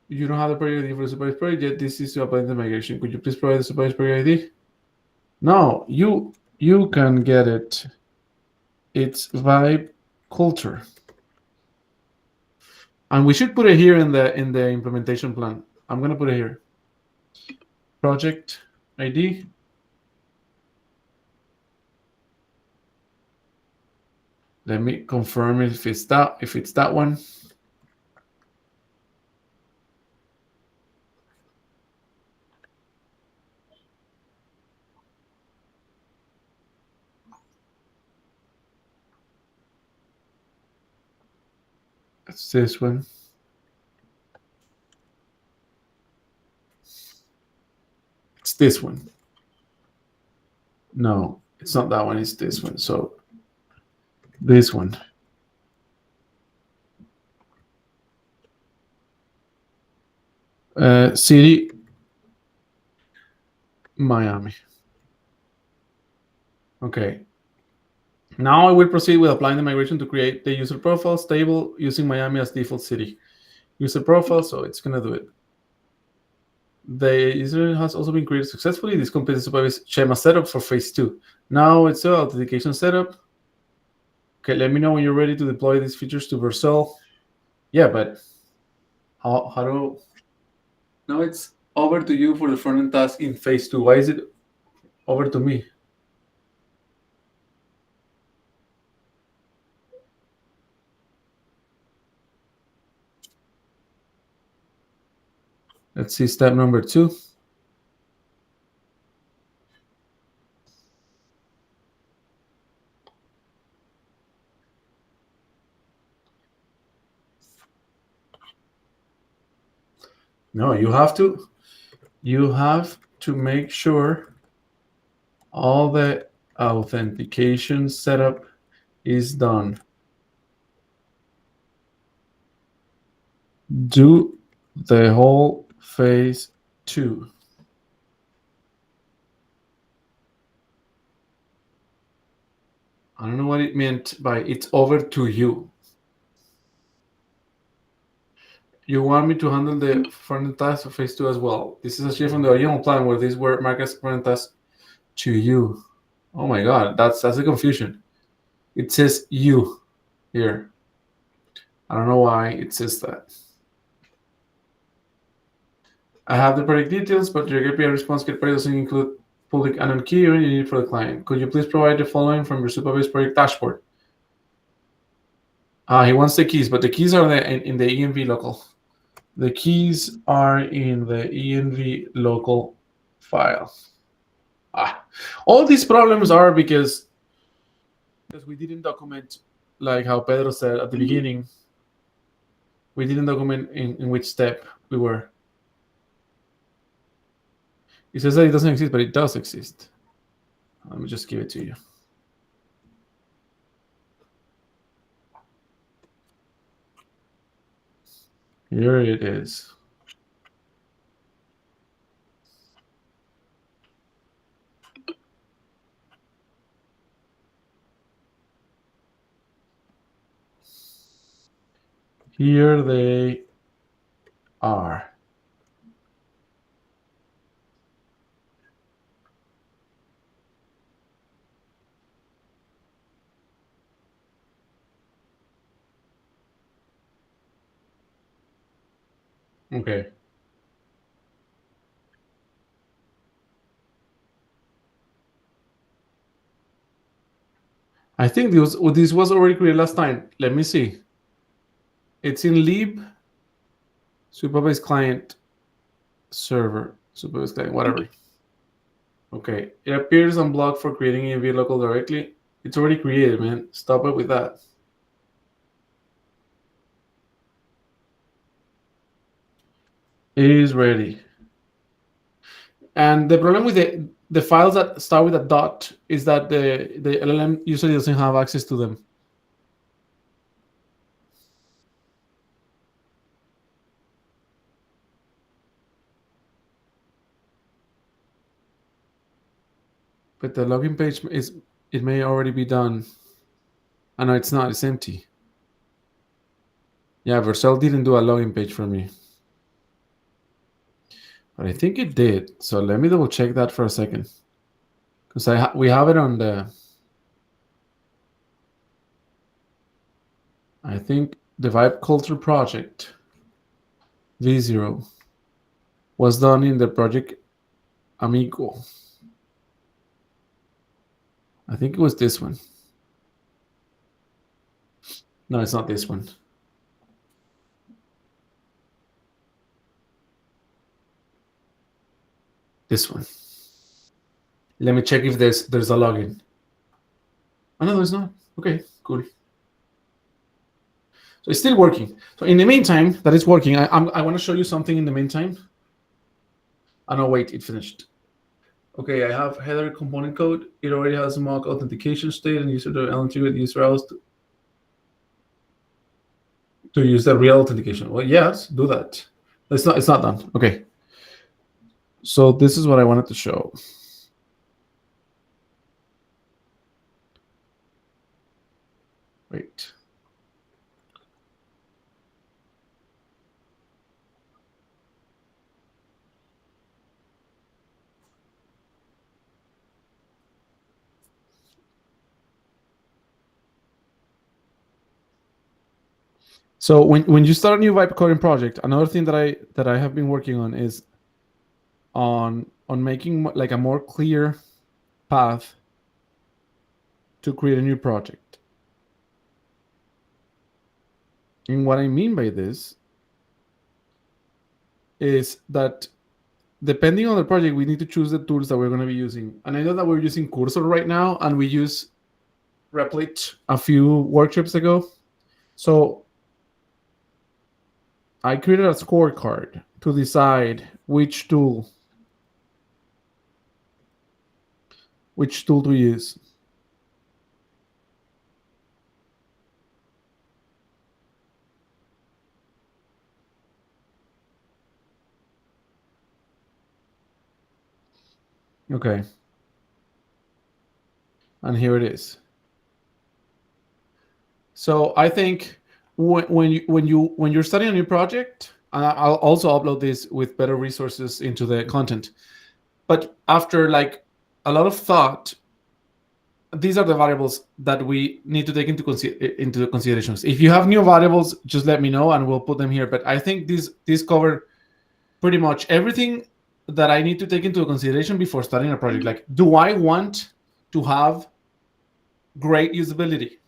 You don't have the project ID for the supervised project yet. This is to apply the migration. Could you please provide the supervised project ID? No, you can get it. It's vibe culture. And we should put it here in the implementation plan. I'm gonna put it here. Project ID. Let me confirm if it's that one. It's this one. It's this one. No, it's not that one. It's this one. So this one. City, Miami. Okay. Now I will proceed with applying the migration to create the user profiles table using Miami as default city. User profile, so it's gonna do it. The user has also been created successfully. This completes the supervised schema setup for phase 2. Now it's a authentication setup. Okay, let me know when you're ready to deploy these features to Vercel. Yeah, but how do... Now it's over to you for the front-end task in phase 2. Why is it over to me? Let's see step number 2. No, you have to make sure all the authentication setup is done. Do the whole phase 2. I don't know what it meant by it's over to you. You want me to handle the front-end tasks of phase 2 as well. This is a shift from the original plan where these were marked as front-end tasks to you. Oh my God, that's a confusion. It says you here. I don't know why it says that. I have the project details, but your API response get project doesn't include public unknown key or any need for the client. Could you please provide the following from your supervised project dashboard? He wants the keys, but the keys are in the env local. The keys are in the env local file. All these problems are because we didn't document, like how Pedro said at the beginning, we didn't document in which step we were. It says that it doesn't exist, but it does exist. Let me just give it to you. Here it is. Here they are. Okay. I think this was already created last time. Let me see. It's in lib, supervised client, server, supervised client, whatever. Okay, it appears unblocked for creating env local directly. It's already created, man. Stop it with that. It is ready. And the problem with the files that start with a dot is that the LLM usually doesn't have access to them. But the login page it may already be done. I know it's not, it's empty. Yeah, Vercel didn't do a login page for me. But I think it did. So let me double check that for a second. Because we have it on the... I think the Vibe Culture project, V0, was done in the project Amigo. I think it was this one. No, it's not this one. This one. Let me check if there's a login. Oh, no, there's not. Okay, cool. So it's still working. So in the meantime that it's working, I want to show you something in the meantime. Oh, no, wait, it finished. Okay, I have header component code. It already has a mock authentication state and user to integrate user else to use the real authentication. Well, yes, do that. It's not done. Okay. So this is what I wanted to show. Wait. So when you start a new vibe coding project, another thing that I have been working on is on making like a more clear path to create a new project. And what I mean by this is that depending on the project, we need to choose the tools that we're going to be using. And I know that we're using Cursor right now, and we use Replit a few workshops ago. So I created a scorecard to decide which tool to use. Okay. And here it is. So I think when you're starting a new project, I'll also upload this with better resources into the content. But after like a lot of thought, these are the variables that we need to take into the considerations. If you have new variables, just let me know and we'll put them here. But I think these cover pretty much everything that I need to take into consideration before starting a project. Like, do I want to have great usability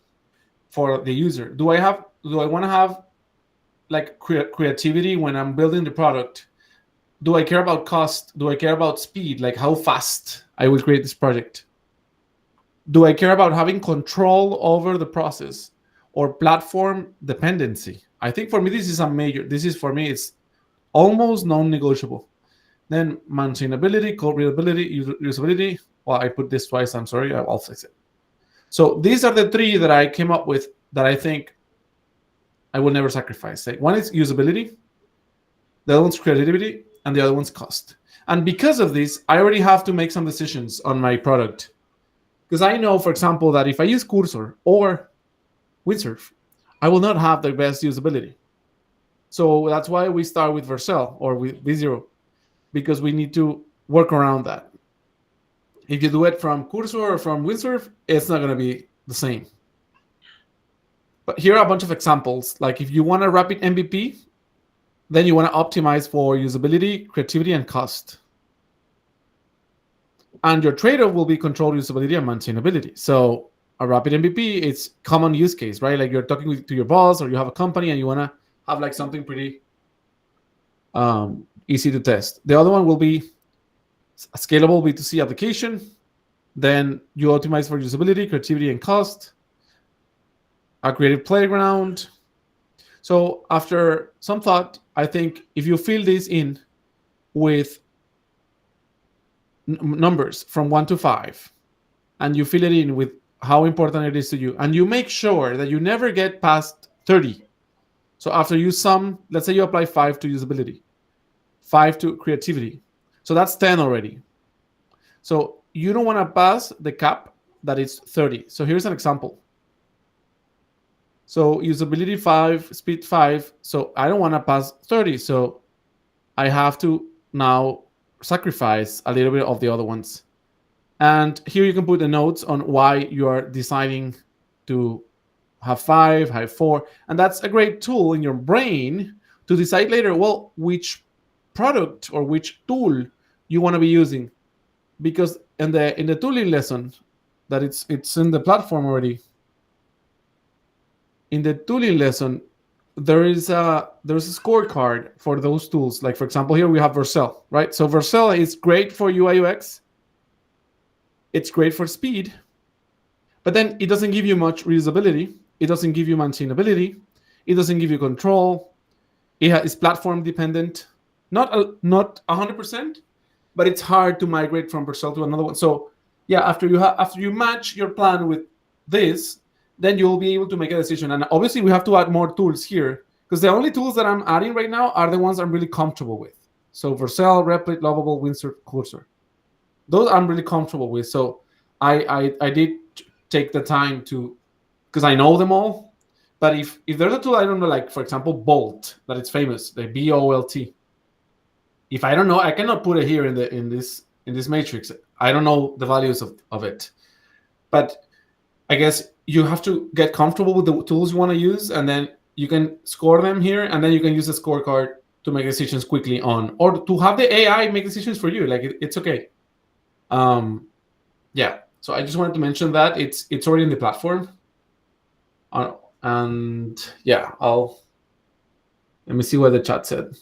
for the user? Do I want to have like creativity when I'm building the product? Do I care about cost? Do I care about speed? Like how fast I will create this project? Do I care about having control over the process or platform dependency? I think for me, for me, it's almost non-negotiable. Then maintainability, code readability, usability. Well, I put this twice. I'm sorry. I'll fix it. So these are the three that I came up with that I think I will never sacrifice. Like one is usability, the other one's creativity, and the other one's cost. And because of this, I already have to make some decisions on my product. Because I know, for example, that if I use Cursor or Windsurf, I will not have the best usability. So that's why we start with Vercel or with V0, because we need to work around that. If you do it from Cursor or from Windsurf, it's not going to be the same. But here are a bunch of examples. Like if you want a rapid MVP, then you want to optimize for usability, creativity, and cost. And your trade-off will be control usability and maintainability. So a rapid MVP, it's common use case, right? Like you're talking to your boss or you have a company and you want to have like something pretty easy to test. The other one will be a scalable B2C application. Then you optimize for usability, creativity, and cost. A creative playground. So after some thought, I think if you fill this in with numbers from 1 to 5, and you fill it in with how important it is to you, and you make sure that you never get past 30. So after you sum, let's say you apply 5 to usability, 5 to creativity. So that's 10 already. So you don't want to pass the cap that is 30. So here's an example. So usability 5, speed 5. So I don't want to pass 30. So I have to now sacrifice a little bit of the other ones. And here you can put the notes on why you are deciding to have 5, have 4. And that's a great tool in your brain to decide later, well, which product or which tool you want to be using. Because in the tooling lesson that it's in the platform already, in the tooling lesson, there's a scorecard for those tools. Like, for example, here we have Vercel, right? So Vercel is great for UI UX. It's great for speed, but then it doesn't give you much reusability. It doesn't give you maintainability. It doesn't give you control. It's platform dependent, not 100%, but it's hard to migrate from Vercel to another one. So yeah, after you match your plan with this, then you'll be able to make a decision. And obviously we have to add more tools here, because the only tools that I'm adding right now are the ones I'm really comfortable with. So Vercel, Replit, Lovable, Windsor, Cursor. Those I'm really comfortable with. So I did take the time to, because I know them all. But if there's a tool I don't know, like for example Bolt, that it's famous, the BOLT. If I don't know, I cannot put it here in this matrix. I don't know the values of it. But I guess you have to get comfortable with the tools you want to use, and then you can score them here, and then you can use a scorecard to make decisions quickly on, or to have the AI make decisions for you. Like it's okay. Yeah. So I just wanted to mention that it's already in the platform. And yeah, let me see what the chat said.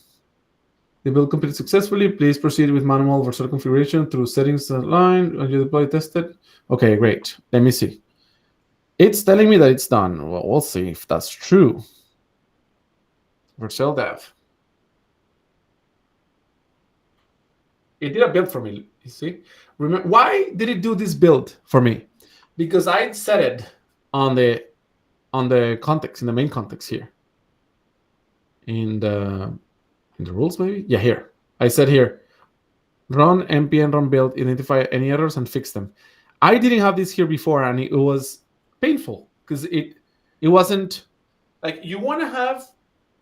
The build completed successfully. Please proceed with manual Vercel configuration through settings line when you deploy tested. Okay, great. Let me see. It's telling me that it's done. Well, we'll see if that's true. Vercel dev. It did a build for me. You see? Remember, why did it do this build for me? Because I set it on the context, in the main context here. In the rules, maybe? Yeah, here. I said here, run npm run build, identify any errors and fix them. I didn't have this here before, and it was painful because it wasn't like you want to have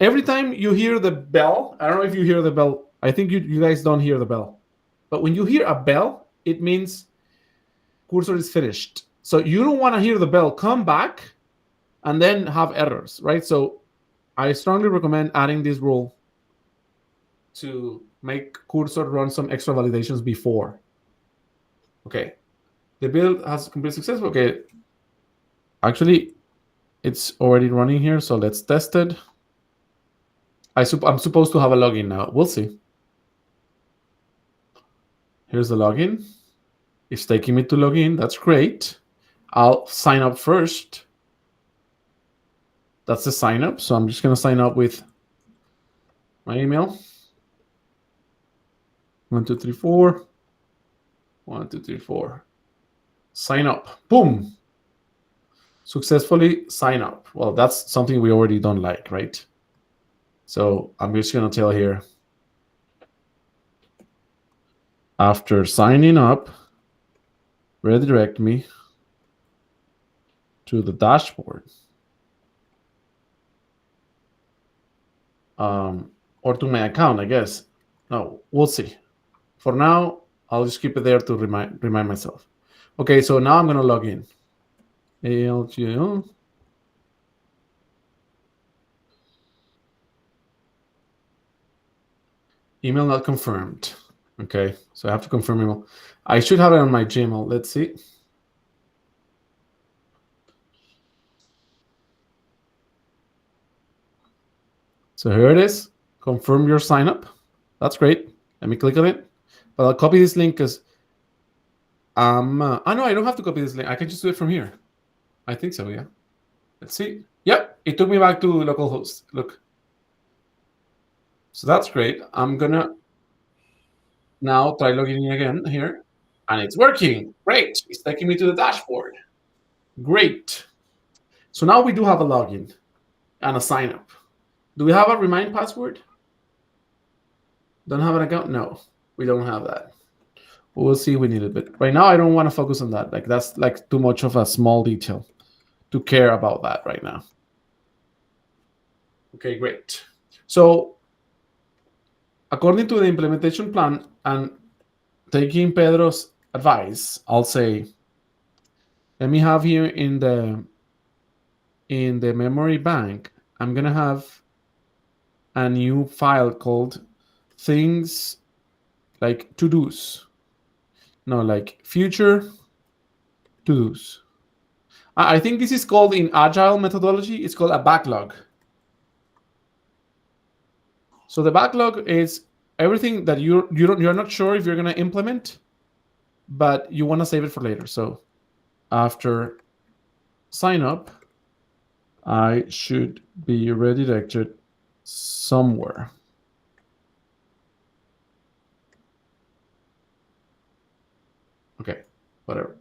every time you hear the bell. I don't know if you hear the bell. I think you guys don't hear the bell. But when you hear a bell, it means cursor is finished. So you don't want to hear the bell, come back, and then have errors, right? So I strongly recommend adding this rule to make cursor run some extra validations before. Okay, the build has complete success. Okay, actually, it's already running here, so let's test it. I'm supposed to have a login now. We'll see. Here's the login. It's taking me to login. That's great. I'll sign up first. That's the sign up. So I'm just going to sign up with my email. 1, 2, 3, 4. 1, 2, 3, 4. Sign up. Boom. Successfully sign up. Well, that's something we already don't like, right? So I'm just going to tell here. After signing up, redirect me to the dashboard. Or to my account, I guess. No, we'll see. For now, I'll just keep it there to remind myself. Okay, so now I'm going to log in. ALGO. Email not confirmed. Okay, so I have to confirm email. I should have it on my Gmail. Let's see. So here it is. Confirm your sign up. That's great. Let me click on it. But I'll copy this link because no, I don't have to copy this link. I can just do it from here. I think so, yeah. Let's see. Yep, it took me back to localhost. Look. So that's great. I'm gonna now try logging in again here. And it's working. Great. It's taking me to the dashboard. Great. So now we do have a login and a sign up. Do we have a remind password? Don't have an account? No, we don't have that. We'll see if we need it. But right now, I don't want to focus on that. Like that's like too much of a small detail to care about that right now. Okay, great. So according to the implementation plan and taking Pedro's advice, I'll say, let me have here in the memory bank, I'm gonna have a new file called things like to-dos. No, like future to-dos. I think this is called in agile methodology, it's called a backlog. So the backlog is everything that you're not sure if you're gonna implement, but you want to save it for later. So after sign up, I should be redirected somewhere. Okay, whatever.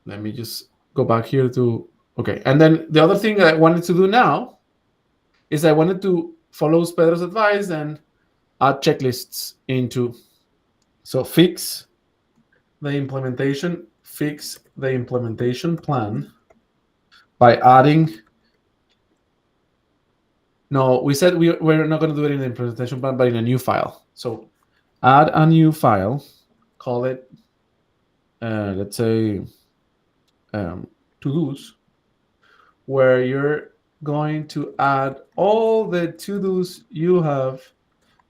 Let me just go back here to, okay. And then the other thing that I wanted to do now is I wanted to follow Pedro's advice and add checklists into, so fix the implementation plan by adding, no, we said we're not going to do it in the implementation plan, but in a new file. So add a new file, call it, let's say, to-dos, where you're going to add all the to-dos you have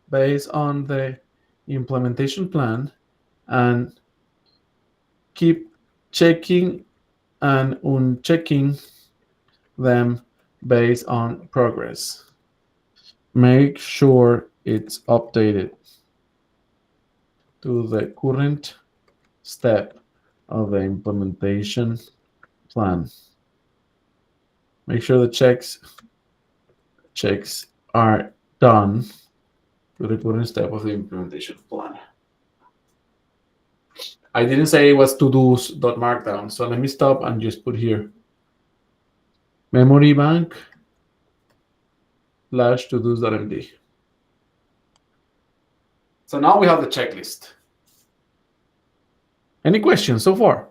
based on the implementation plan and keep checking and unchecking them based on progress. Make sure it's updated to the current step of the implementation plan. Make sure the checks are done to the current step of the implementation plan. I didn't say it was to-dos.markdown, so let me stop and just put here memory bank /to-dos.md. So now we have the checklist. Any questions so far?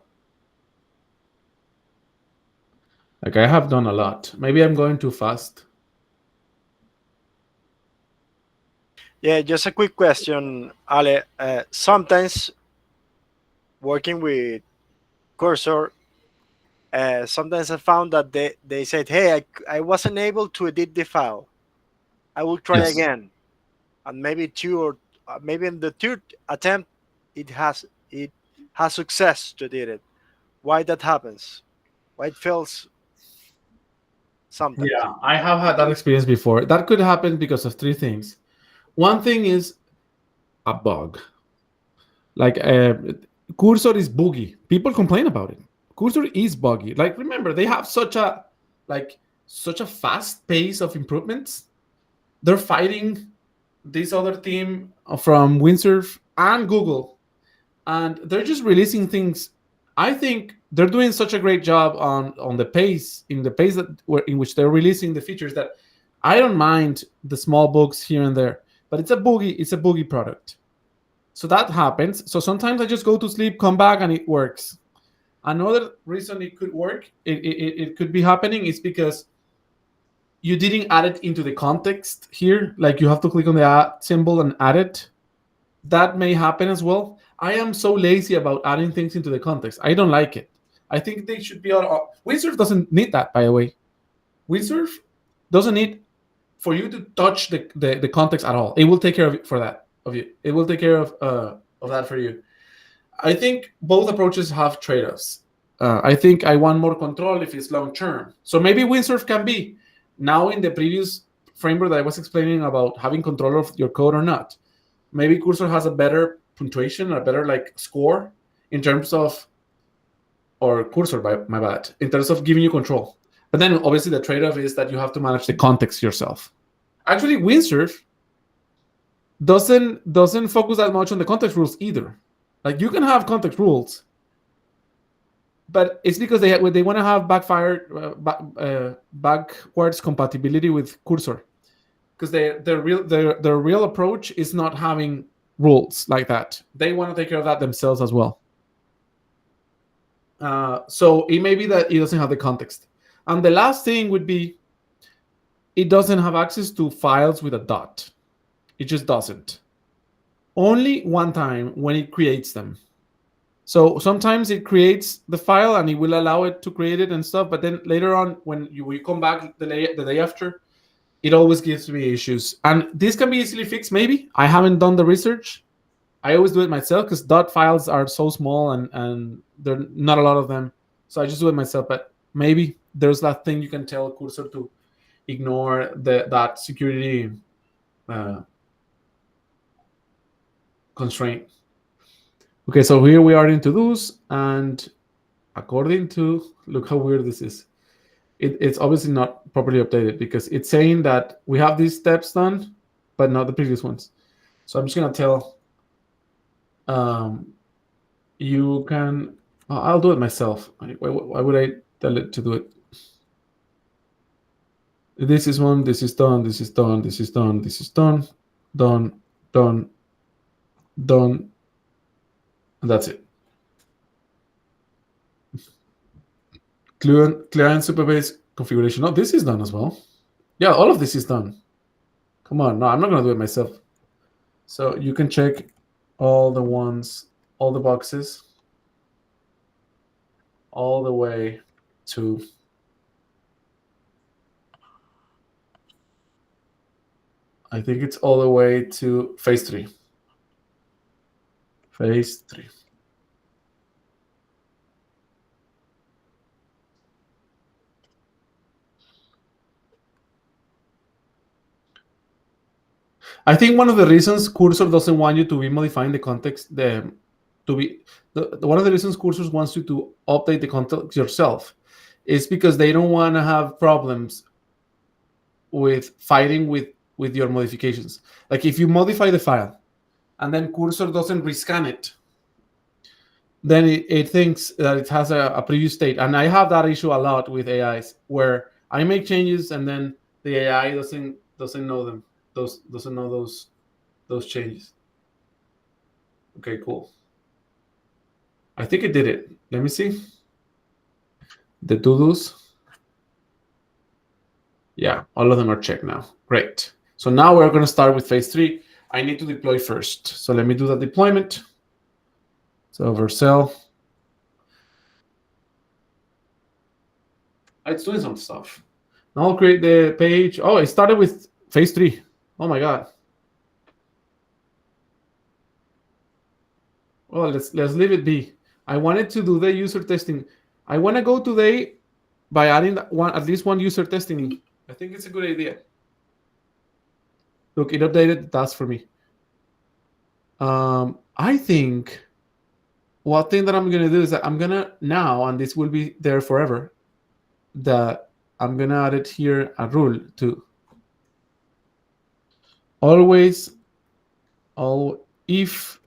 Like, I have done a lot. Maybe I'm going too fast. Yeah, just a quick question, Ale. Sometimes working with Cursor, sometimes I found that they said, hey, I wasn't able to edit the file. I will try Yes. again. And maybe maybe in the third attempt, it has success to edit it. Why that happens? Why it fails sometimes? Yeah, I have had that experience before. That could happen because of three things. One thing is a bug. Like Cursor is buggy. People complain about it. Cursor is buggy. Like, remember, they have such a fast pace of improvements. They're fighting this other team from Windsurf and Google, and they're just releasing things. I think they're doing such a great job on the pace, in which they're releasing the features, that I don't mind the small bugs here and there. But it's a buggy product. So that happens. So sometimes I just go to sleep, come back, and it works. Another reason it could work, it could be happening, is because you didn't add it into the context here. Like, you have to click on the add symbol and add it. That may happen as well. I am so lazy about adding things into the context. I don't like it. I think they should be on. Windsurf doesn't need that, by the way. Windsurf doesn't need for you to touch the context at all. It will take care of it of you. It will take care of that for you. I think both approaches have trade-offs. I think I want more control if it's long-term. So maybe Windsurf can be now in the previous framework that I was explaining about having control of your code or not. Maybe Cursor has a better punctuation, a better score in terms of, or Cursor, my bad, in terms of giving you control. But then obviously the trade-off is that you have to manage the context yourself. Actually, Windsurf doesn't focus that much on the context rules either. Like, you can have context rules, but it's because they want to have backwards compatibility with Cursor, because their real approach is not having rules like that. They want to take care of that themselves as well. So it may be that it doesn't have the context. And the last thing would be, it doesn't have access to files with a dot. It just doesn't. Only one time when it creates them. So sometimes it creates the file and it will allow it to create it and stuff, but then later on when you come back the day after, it always gives me issues. And this can be easily fixed, maybe. I haven't done the research. I always do it myself because dot files are so small and there are not a lot of them. So I just do it myself. But maybe there's that thing you can tell Cursor to ignore that security constraint. Okay, so here we are in to-dos, and according to, look how weird this is. It's obviously not properly updated because it's saying that we have these steps done, but not the previous ones. So I'm just gonna tell you can, I'll do it myself. Why would I tell it to do it? This is one, this is done, this is done, this is done, this is done, done, done, done, and that's it. Client supervised configuration. Oh, this is done as well. Yeah, all of this is done. Come on, no, I'm not gonna do it myself. So you can check all the ones, all the boxes, all the way to I think it's all the way to phase 3. Phase 3. I think one of the reasons Cursor doesn't want you to be modifying the context, one of the reasons Cursor wants you to update the context yourself is because they don't want to have problems with fighting with your modifications. Like if you modify the file and then Cursor doesn't rescan it, then it thinks that it has a previous state. And I have that issue a lot with AIs where I make changes and then the AI doesn't know them. Doesn't know those changes. Okay, cool. I think it did it. Let me see. The to-dos. Yeah, all of them are checked now. Great. So now we're going to start with phase 3. I need to deploy first. So let me do the deployment. So Vercel. It's doing some stuff. Now I'll create the page. Oh, it started with phase 3. Oh my God. Well, let's leave it be. I wanted to do the user testing. I want to go today by adding at least one user testing. I think it's a good idea. Look, it updated the task for me. I think one thing that I'm going to do is that I'm going to now, and this will be there forever, that I'm going to add it here, a rule to always, if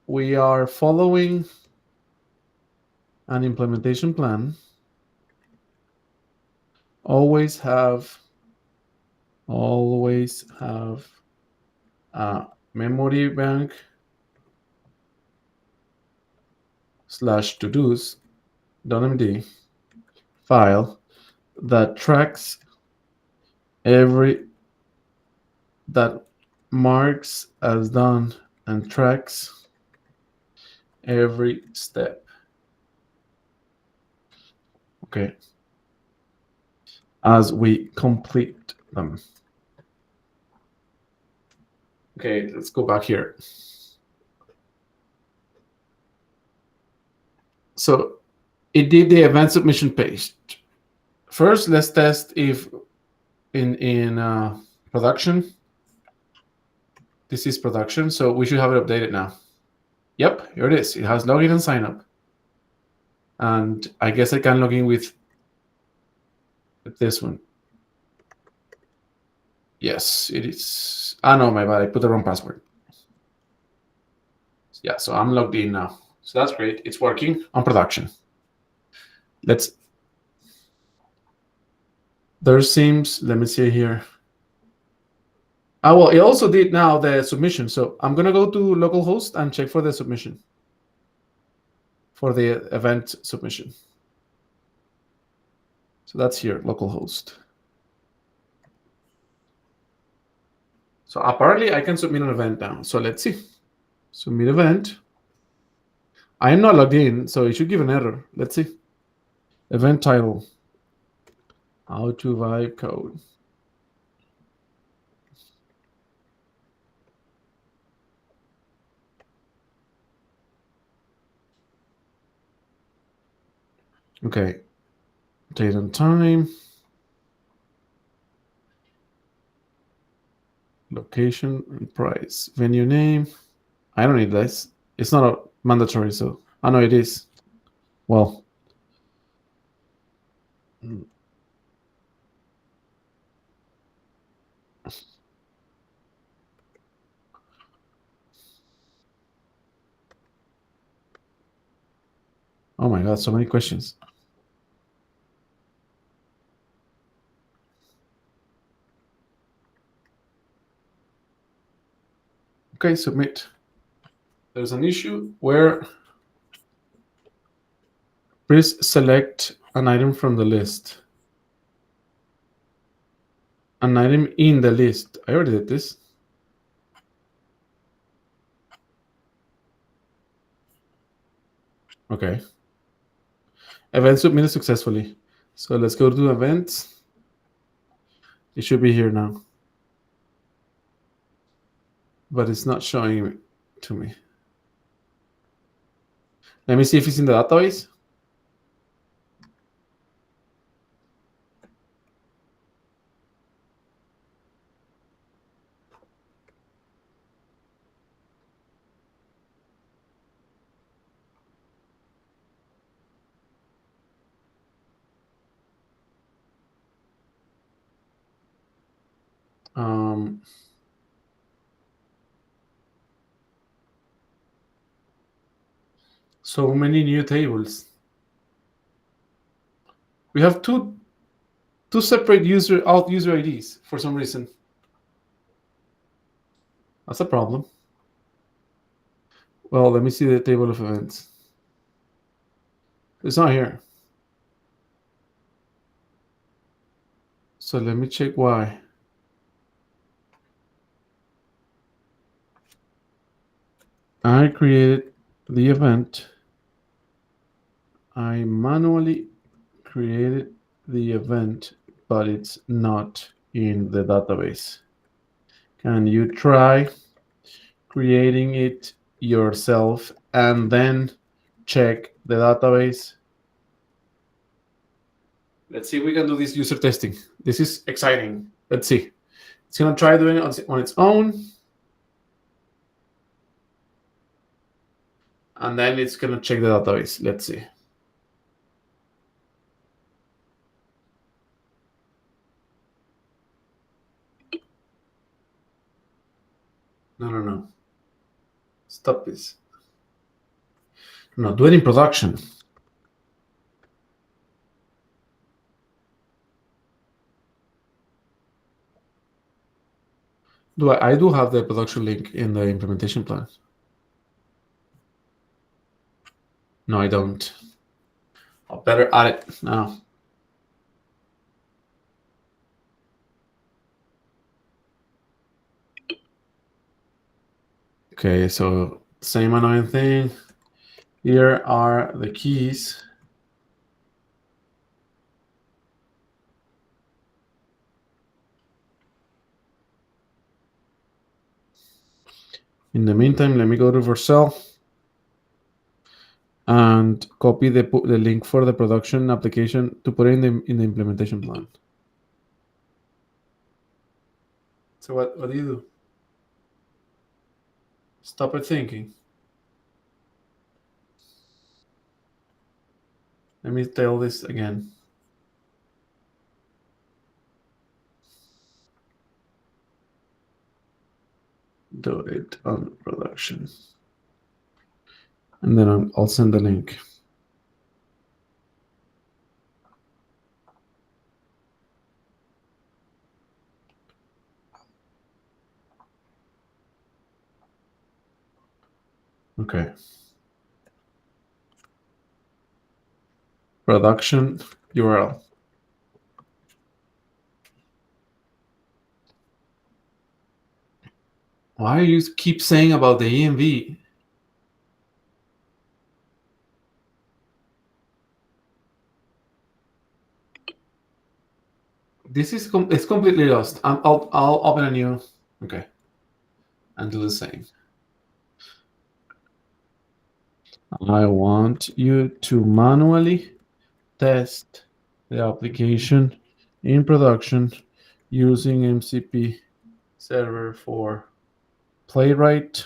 we are following an implementation plan, always have a memory bank /todos.md file that tracks that marks as done and tracks every step. Okay. As we complete them. Okay, let's go back here. So it did the event submission page. First, let's test if in production, this is production, so we should have it updated now. Yep, here it is. It has login and sign up. And I guess I can log in with this one. Yes, it is. Ah, no, my bad. I put the wrong password. Yeah, so I'm logged in now. So that's great. It's working on production. There seems, let me see here. Ah, well, it also did now the submission. So I'm going to go to localhost and check for the submission, for the event submission. So that's here, localhost. So apparently I can submit an event now. So let's see. Submit event. I am not logged in, so it should give an error. Let's see. Event title. How to vibe code. Okay. Date and time. Location and price. Venue name. I don't need this. It's not a mandatory, so I know it is. Well. Oh my God, so many questions. Okay, submit. There's an issue where please select an item from the list. An item in the list. I already did this. Okay. Event submitted successfully. So let's go to events. It should be here now. But it's not showing it to me. Let me see if it's in the database. So many new tables. We have two separate user IDs for some reason. That's a problem. Well, let me see the table of events. It's not here. So let me check why. I created the event. I manually created the event, but it's not in the database. Can you try creating it yourself and then check the database? Let's see if we can do this user testing. This is exciting. Let's see. It's going to try doing it on its own. And then it's going to check the database. Let's see. No. Stop this. No, do it in production. I do have the production link in the implementation plan. No, I don't. I'll better add it now. Okay, so same annoying thing. Here are the keys. In the meantime, let me go to Vercel and copy the link for the production application to put it in the implementation plan. So what do you do? Stop it thinking. Let me tell this again. Do it on production. And then I'll send the link. Okay. Production URL. Why do you keep saying about the EMV? This is it's completely lost. I'll open a new. Okay, and do the same. I want you to manually test the application in production using MCP server for Playwright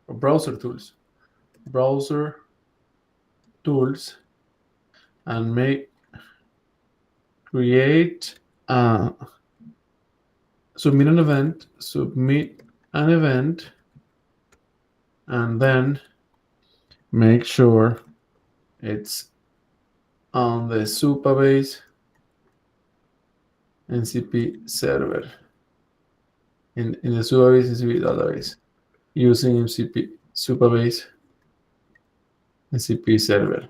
or browser tools. And create submit an event, and then make sure it's on the Supabase NCP server in the Supabase NCP database using MCP Supabase NCP server.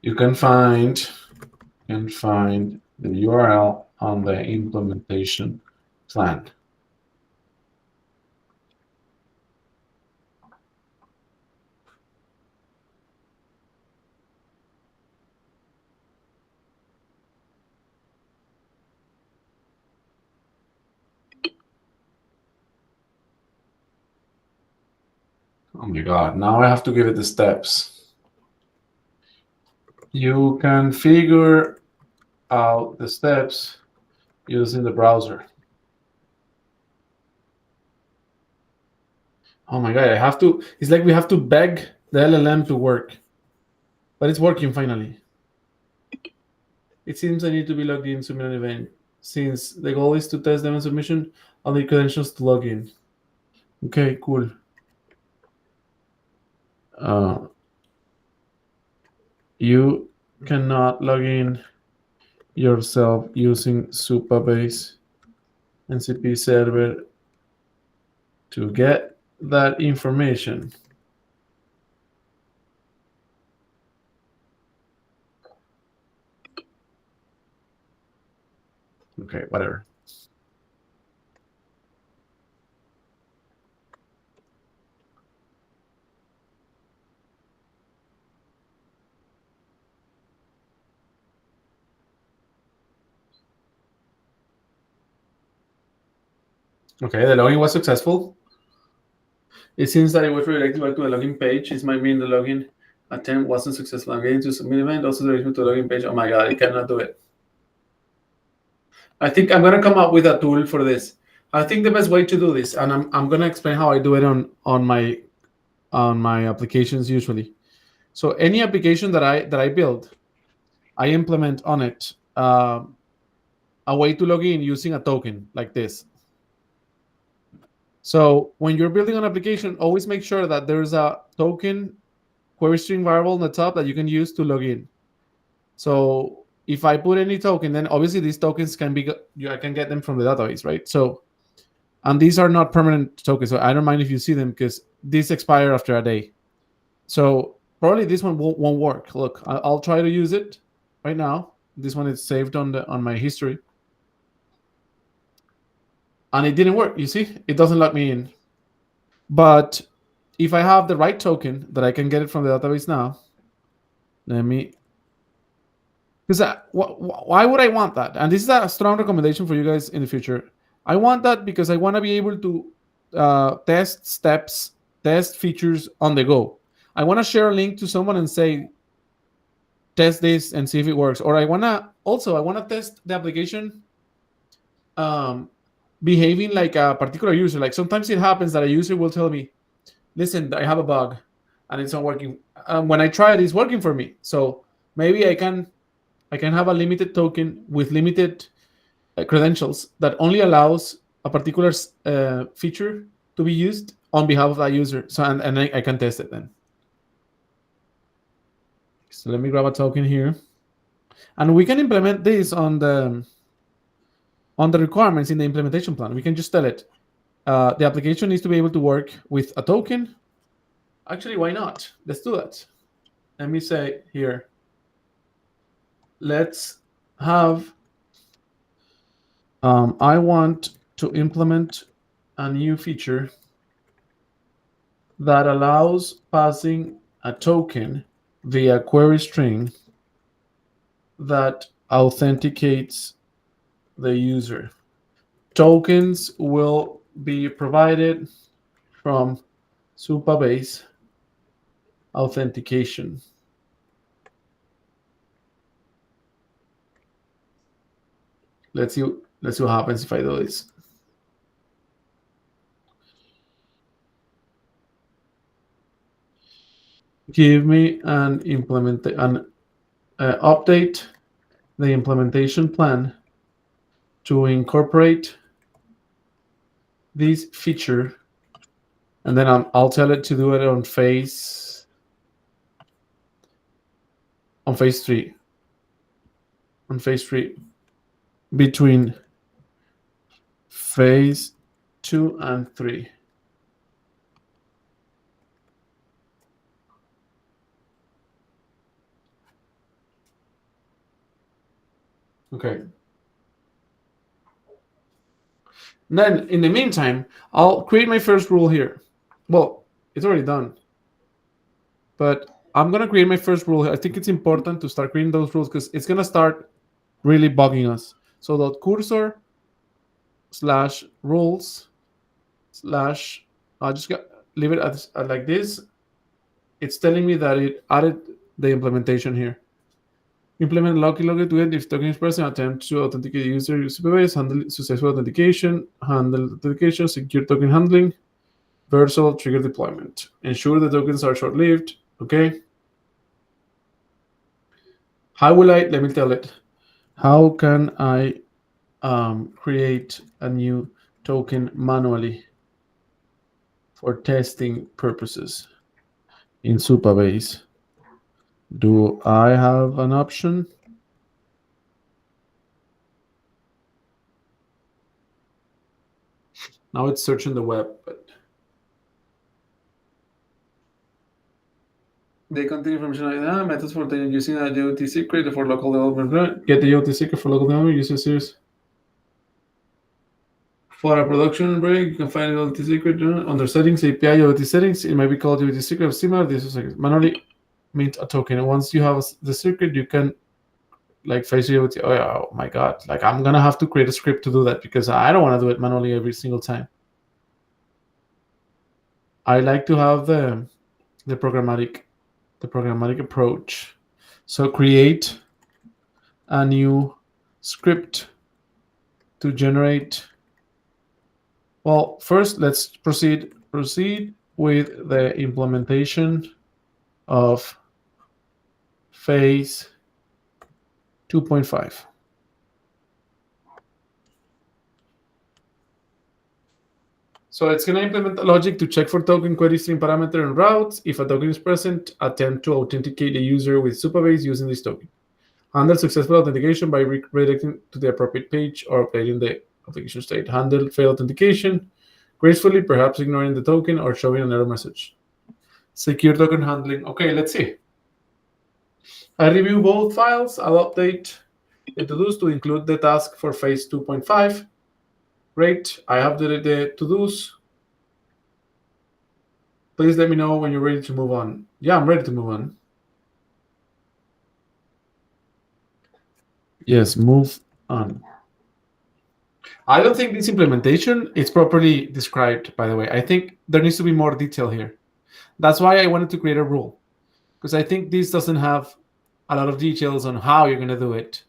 You can find the URL on the implementation plan. Oh my God, now I have to give it the steps. You can figure out the steps using the browser. Oh my God, it's like we have to beg the LLM to work, but it's working finally. It seems I need to be logged in to submit an event. Since the goal is to test the event submission, I'll need credentials to log in. Okay, cool. You cannot log in yourself using Supabase NCP server to get that information. Okay, whatever. Okay, the login was successful. It seems that it was redirected back to the login page. This might mean the login attempt wasn't successful. I'm getting to submit event, also directed to the login page. Oh my God, I cannot do it. I think I'm gonna come up with a tool for this. I think the best way to do this, and I'm gonna explain how I do it on my applications usually. So any application that I build, I implement on it a way to log in using a token like this. So when you're building an application, always make sure that there's a token query string variable on the top that you can use to log in. So if I put any token, then obviously these tokens I can get them from the database, right? So, and these are not permanent tokens, so I don't mind if you see them because these expire after a day. So probably this one won't work. Look, I'll try to use it right now. This one is saved on my history. And it didn't work, you see? It doesn't let me in. But if I have the right token that I can get it from the database now, because why would I want that? And this is a strong recommendation for you guys in the future. I want that because I want to be able to test features on the go. I want to share a link to someone and say, test this and see if it works. Or I want to test the application behaving like a particular user. Like sometimes it happens that a user will tell me, listen, I have a bug and it's not working. When I try it, it's working for me. So maybe I can have a limited token with limited credentials that only allows a particular feature to be used on behalf of that user. So and I can test it then. So let me grab a token here. And we can implement this on the requirements in the implementation plan. We can just tell it, The application needs to be able to work with a token. Actually, why not? Let's do that. Let me say here, let's have, I want to implement a new feature that allows passing a token via query string that authenticates the user. Tokens will be provided from Supabase authentication. Let's see what happens if I do this. Give me an update the implementation plan to incorporate this feature, and then I'll tell it to do it on phase 3. On phase 3, between phase 2 and 3. Okay. Then, in the meantime, I'll create my first rule here. Well, it's already done. But I'm going to create my first rule here. I think it's important to start creating those rules because it's going to start really bugging us. So .cursor / rules / I'll just leave it at like this. It's telling me that it added the implementation here. Implement locky to get if token is present, attempt to authenticate the user supervise, handle successful authentication, handle authentication, secure token handling, versal trigger deployment. Ensure the tokens are short-lived. Okay. How will I, let me tell it. How can I create a new token manually for testing purposes in Supabase? Do I have an option? Now it's searching the web, but they contain information like methods for using a IoT secret for local development. Get the IoT secret for local development. Use a series. For a production break, you can find IoT secret under settings, API IoT settings. It might be called IoT secret or similar. This is manually mint a token. And once you have the secret, you can like face IoT. Oh my God! Like I'm gonna have to create a script to do that because I don't want to do it manually every single time. I like to have the programmatic approach. So create a new script to generate. Well, first let's proceed with the implementation of phase 2.5. So it's going to implement the logic to check for token query string parameter and routes. If a token is present, attempt to authenticate the user with Supabase using this token. Handle successful authentication by redirecting to the appropriate page or updating the application state. Handle failed authentication gracefully, perhaps ignoring the token or showing an error message. Secure token handling. Okay, let's see. I review both files. I'll update the to-dos to include the task for phase 2.5. Great. I have the to-dos. Please let me know when you're ready to move on. Yeah, I'm ready to move on. Yes, move on. I don't think this implementation is properly described, by the way. I think there needs to be more detail here. That's why I wanted to create a rule, because I think this doesn't have a lot of details on how you're going to do it.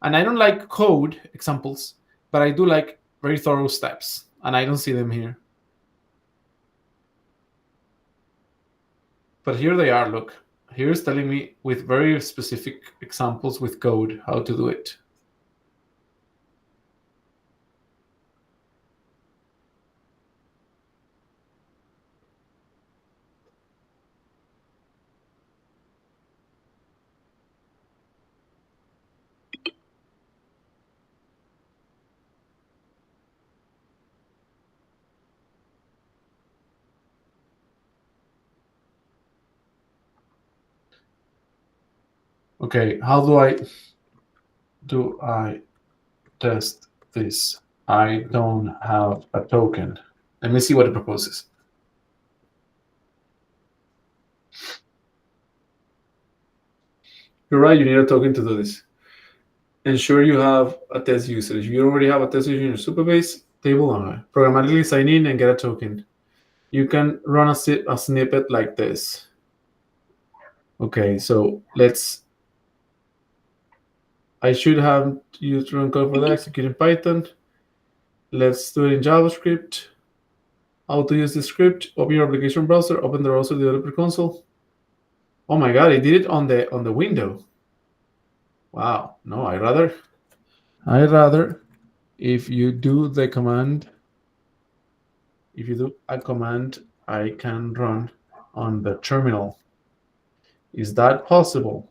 And I don't like code examples, but I do like very thorough steps, and I don't see them here. But here they are, look. Here's telling me with very specific examples with code how to do it. Okay, how do I test this? I don't have a token. Let me see what it proposes. You're right, you need a token to do this. Ensure you have a test user. If you already have a test user in your Supabase, table on programmatically sign in and get a token. You can run a snippet like this. Okay, so I should have used run code for that, execute in Python. Let's do it in JavaScript. How to use the script? Open your application browser, open the browser developer console. Oh my god, it did it on the window. Wow. No, I rather if you do a command, I can run on the terminal. Is that possible?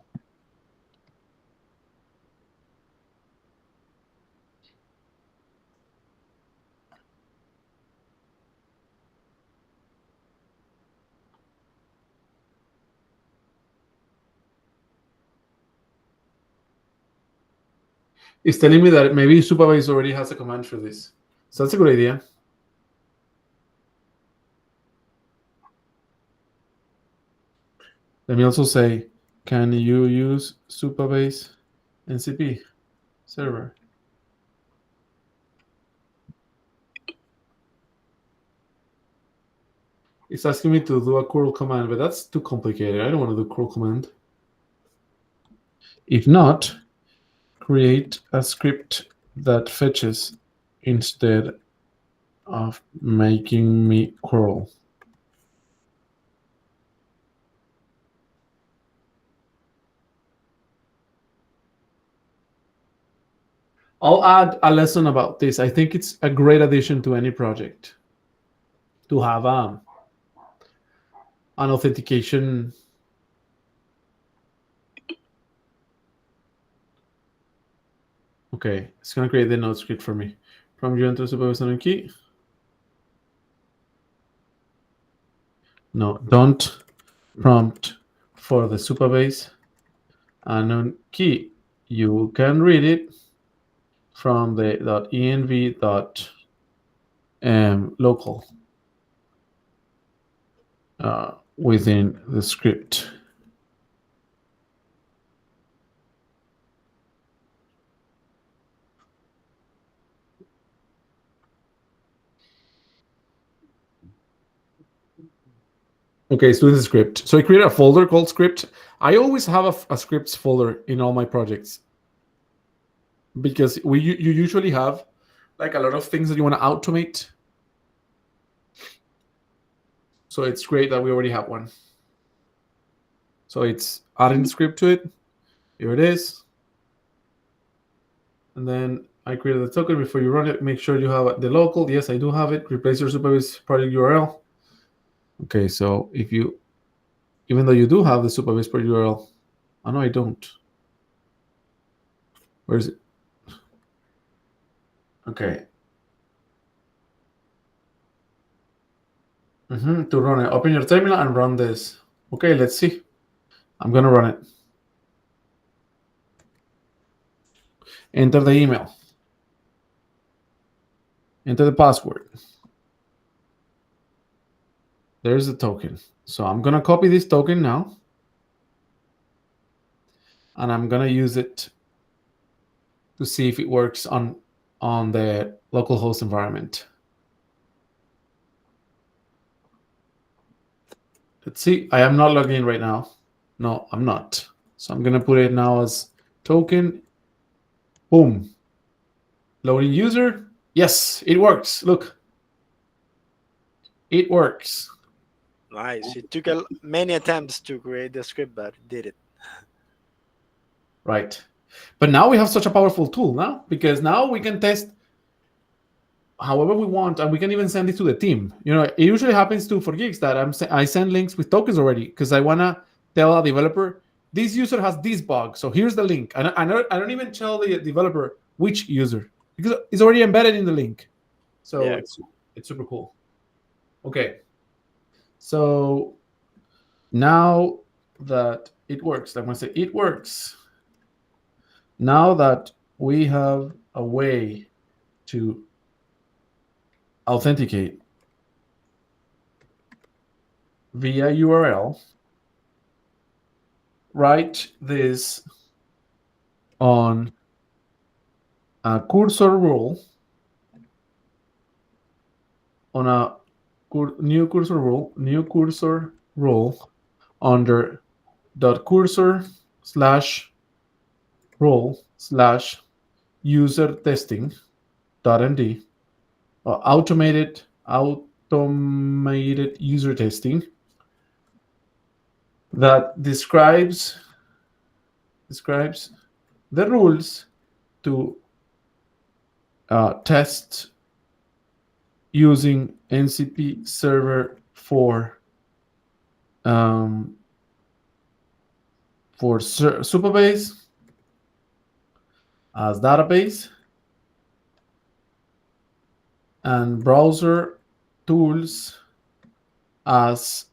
It's telling me that maybe Supabase already has a command for this. So that's a good idea. Let me also say, can you use Supabase NCP server? It's asking me to do a curl command, but that's too complicated. I don't want to do curl command. If not, create a script that fetches instead of making me curl. I'll add a lesson about this. I think it's a great addition to any project to have an authentication. Okay, it's going to create the node script for me. From you enter Supabase key. No, don't prompt for the Supabase unknown key. You can read it from the .env local within the script. Okay, so this is script. So I created a folder called script. I always have a scripts folder in all my projects because you usually have like a lot of things that you want to automate. So it's great that we already have one. So it's adding the script to it. Here it is. And then I created the token. Before you run it, make sure you have the local. Yes, I do have it. Replace your Supabase project URL. Okay, so even though you do have the Supabase project URL, oh no, I don't. Where is it? Okay. To run it, open your terminal and run this. Okay, let's see. I'm gonna run it. Enter the email. Enter the password. There's the token. So I'm gonna copy this token now. And I'm gonna use it to see if it works on the localhost environment. Let's see. I am not logged in right now. No, I'm not. So I'm gonna put it now as token. Boom. Loading user. Yes, it works. Look. It works. Nice. It took many attempts to create the script, but it did it. Right. But now we have such a powerful tool now, because now we can test however we want, and we can even send it to the team. You know, it usually happens for gigs that I send links with tokens already because I want to tell a developer, this user has this bug, so here's the link. And I don't even tell the developer which user because it's already embedded in the link. So yeah, it's super cool. Okay. So now that it works. I'm going to say it works. Now that we have a way to authenticate via URL, write this on a cursor rule, on a new cursor rule under .cursor /role /user testing.md, automated user testing, that describes the rules to test using MCP server for Supabase as database, and browser tools as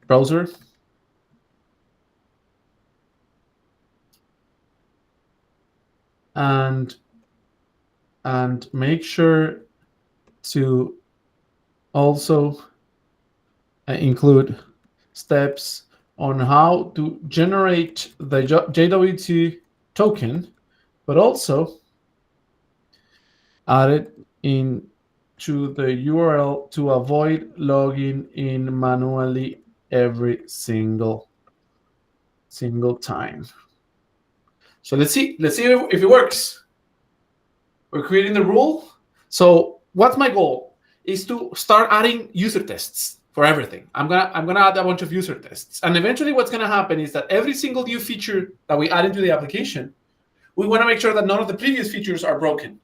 browser, and make sure to also include steps on how to generate the JWT token, but also add it into the URL to avoid logging in manually every single time. So let's see if it works. We're creating the rule. So what's my goal? Is to start adding user tests for everything. I'm gonna add a bunch of user tests, and eventually what's gonna happen is that every single new feature that we add into the application, we want to make sure that none of the previous features are broken.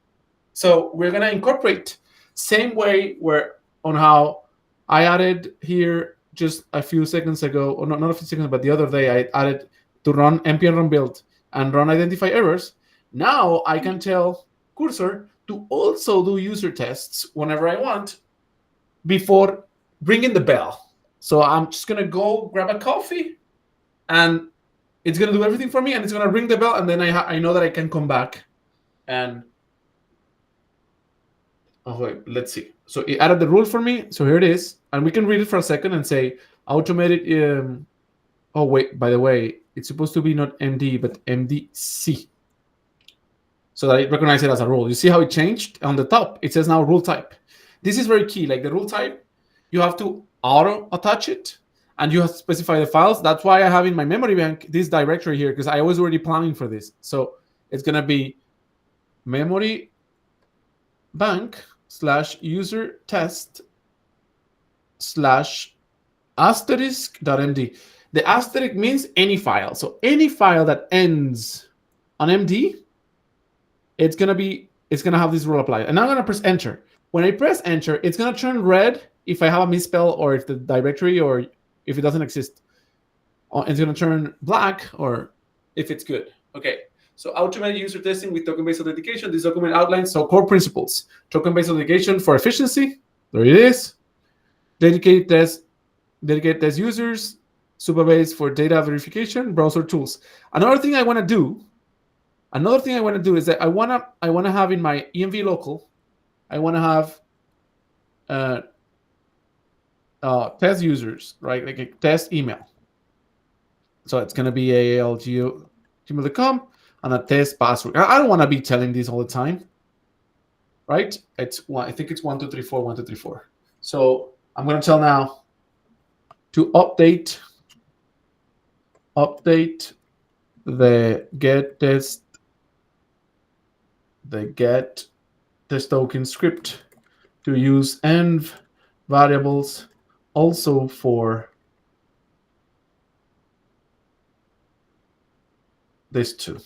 So we're gonna incorporate same way where on how I added here just a few seconds ago, or not a few seconds, but the other day I added to run npm run build and run identify errors. Now I can tell Cursor to also do user tests whenever I want before ringing the bell. So I'm just going to go grab a coffee, and it's going to do everything for me, and it's going to ring the bell, and then I know that I can come back and let's see. So it added the rule for me. So here it is, and we can read it for a second and say automated. Oh wait, by the way, it's supposed to be not MD but MDC, so that it recognizes it as a rule. You see how it changed on the top? It says now rule type. This is very key. Like the rule type, you have to auto attach it, and you have to specify the files. That's why I have in my memory bank this directory here, because I was already planning for this. So it's gonna be memory bank /user test /asterisk.md. The asterisk means any file. So any file that ends on MD, it's gonna have this rule applied. And now I'm gonna press enter. When I press enter, it's gonna turn red if I have a misspell, or if the directory, or if it doesn't exist. It's gonna turn black, or if it's good. Okay. So automated user testing with token-based authentication. This document outlines core principles. Token-based authentication for efficiency. There it is. Dedicated test users. Supabase for data verification. Browser tools. Another thing I want to do is that I wanna have in my env local, I want to have test users, right? Like a test email. So it's gonna be aal@gmail.com and a test password. I don't want to be telling this all the time, right? I think it's 1234 1234. So I'm gonna tell now to update the get test token script to use env variables also for this too.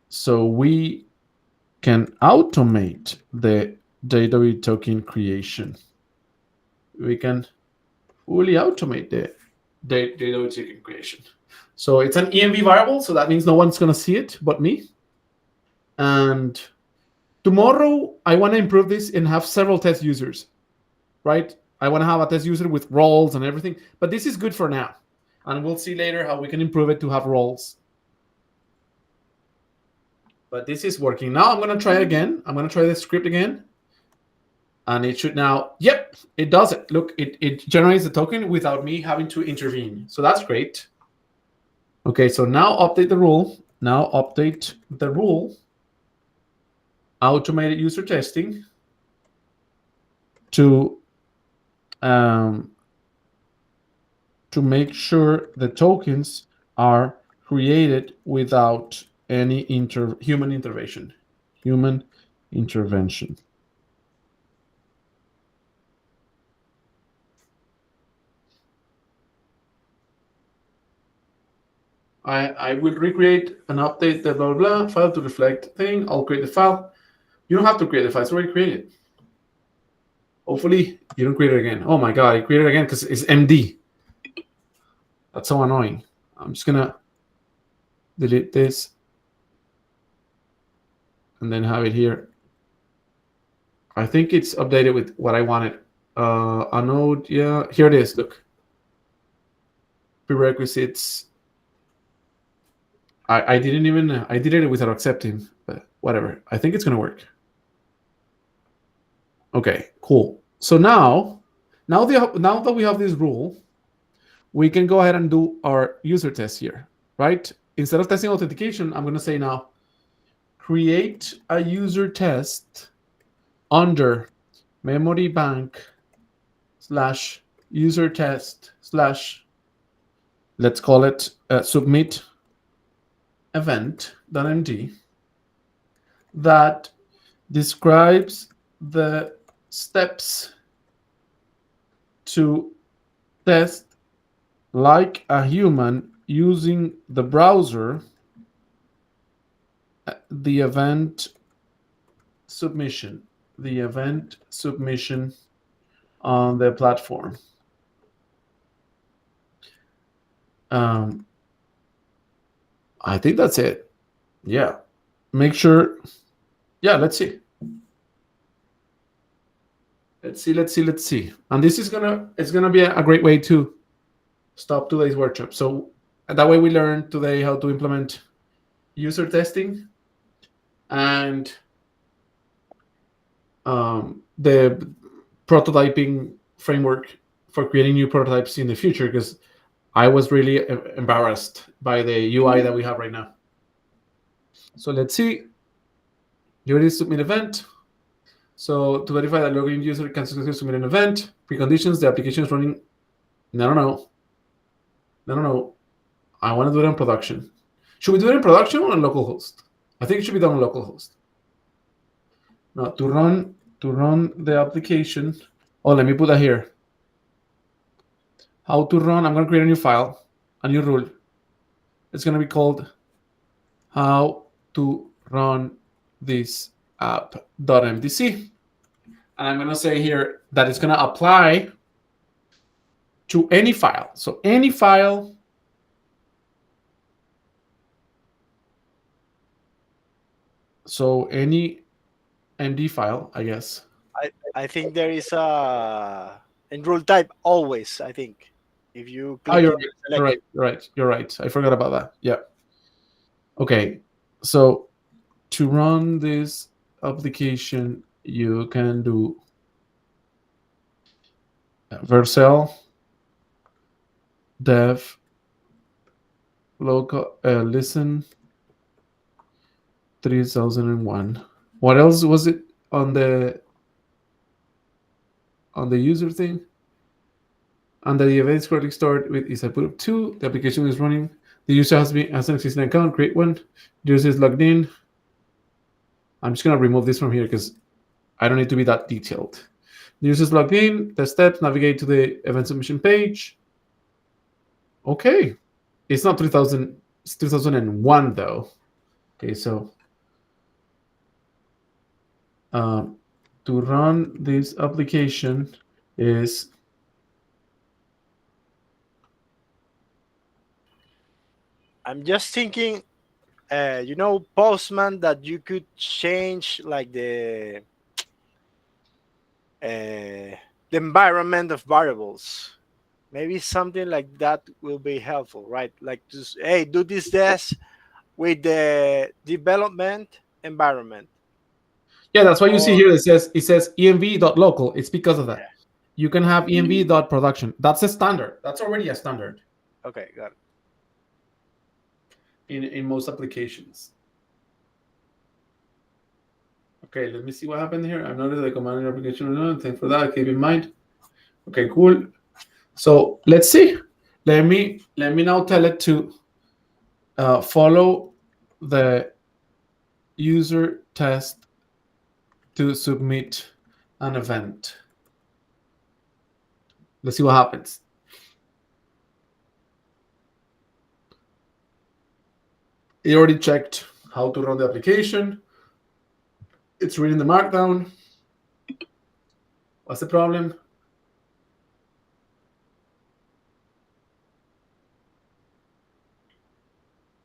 So we can automate the data token creation. We can fully automate the data token creation. So it's an env variable, so that means no one's going to see it but me. And tomorrow, I want to improve this and have several test users, right? I want to have a test user with roles and everything, but this is good for now. And we'll see later how we can improve it to have roles. But this is working. Now I'm going to try it again. I'm going to try the script again. And it should now, yep, it does it. Look, it generates the token without me having to intervene. So that's great. Okay, so now update the rule. Now update the rule. Automated user testing to make sure the tokens are created without any human intervention. Human intervention. I will recreate and update the blah, blah, blah file to reflect thing. I'll create the file. You don't have to create the file. It's already created. Hopefully, you don't create it again. Oh my God, I created it again because it's MD. That's so annoying. I'm just going to delete this and then have it here. I think it's updated with what I wanted. A node, yeah. Here it is, look. Prerequisites. I did it without accepting, but whatever. I think it's going to work. Okay, cool. So now that we have this rule, we can go ahead and do our user test here, right? Instead of testing authentication, I'm going to say now, create a user test under memory bank / user test / let's call it submit event.md that describes the steps to test like a human using the browser the event submission on the platform. I think that's it. Yeah. Make sure. Yeah, let's see. Let's see. And this is gonna be a great way to stop today's workshop. So that way we learn today how to implement user testing and the prototyping framework for creating new prototypes in the future, because I was really embarrassed by the UI that we have right now. So let's see. Here it is, submit event. So to verify that login user can successfully submit an event, preconditions, the application is running. No. I want to do it on production. Should we do it in production or on localhost? I think it should be done on localhost. Now to run the application. Oh, let me put that here. How to run, I'm going to create a new file, a new rule. It's going to be called how to run this app.mdc. And I'm going to say here that it's going to apply to any file. So any file. So any MD file, I guess. I think there is a in rule type always, I think. If you click you're right. I forgot about that. Yeah. Okay. So to run this application, you can do Vercel dev local listen 3001. What else was it on the user thing? And the event is correctly stored with is output of 2. The application is running. The user has an existing account. Create one. The user is logged in. I'm just going to remove this from here because I don't need to be that detailed. The user is logged in. The steps, navigate to the event submission page. Okay. It's not 3000. It's 2001 though. Okay, so to run this application is I'm just thinking, Postman, that you could change like the the environment of variables. Maybe something like that will be helpful, right? Like just, hey, do this test with the development environment. Yeah, that's why you see Or here it says env.local. It's because of that. yeah. You can have env.production. That's a standard. That's already a standard Okay, got it. in most applications. Okay, let me see what happened here. I've noticed the command in application. Thanks for that. Keep in mind. Okay, cool. So let's see. Let me now tell it to follow the user test to submit an event. Let's see what happens. It already checked how to run the application. It's reading the markdown. What's the problem?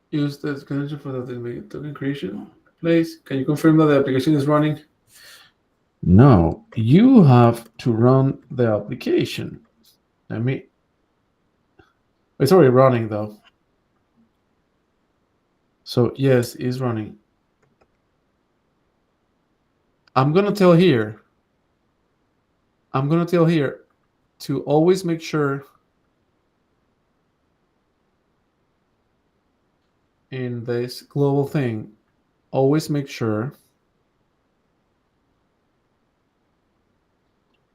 Use the connection for the token creation. Place. Can you confirm that the application is running? No, you have to run the application. It's already running though. So yes, it's running. I'm gonna tell here to always make sure in this global thing, always make sure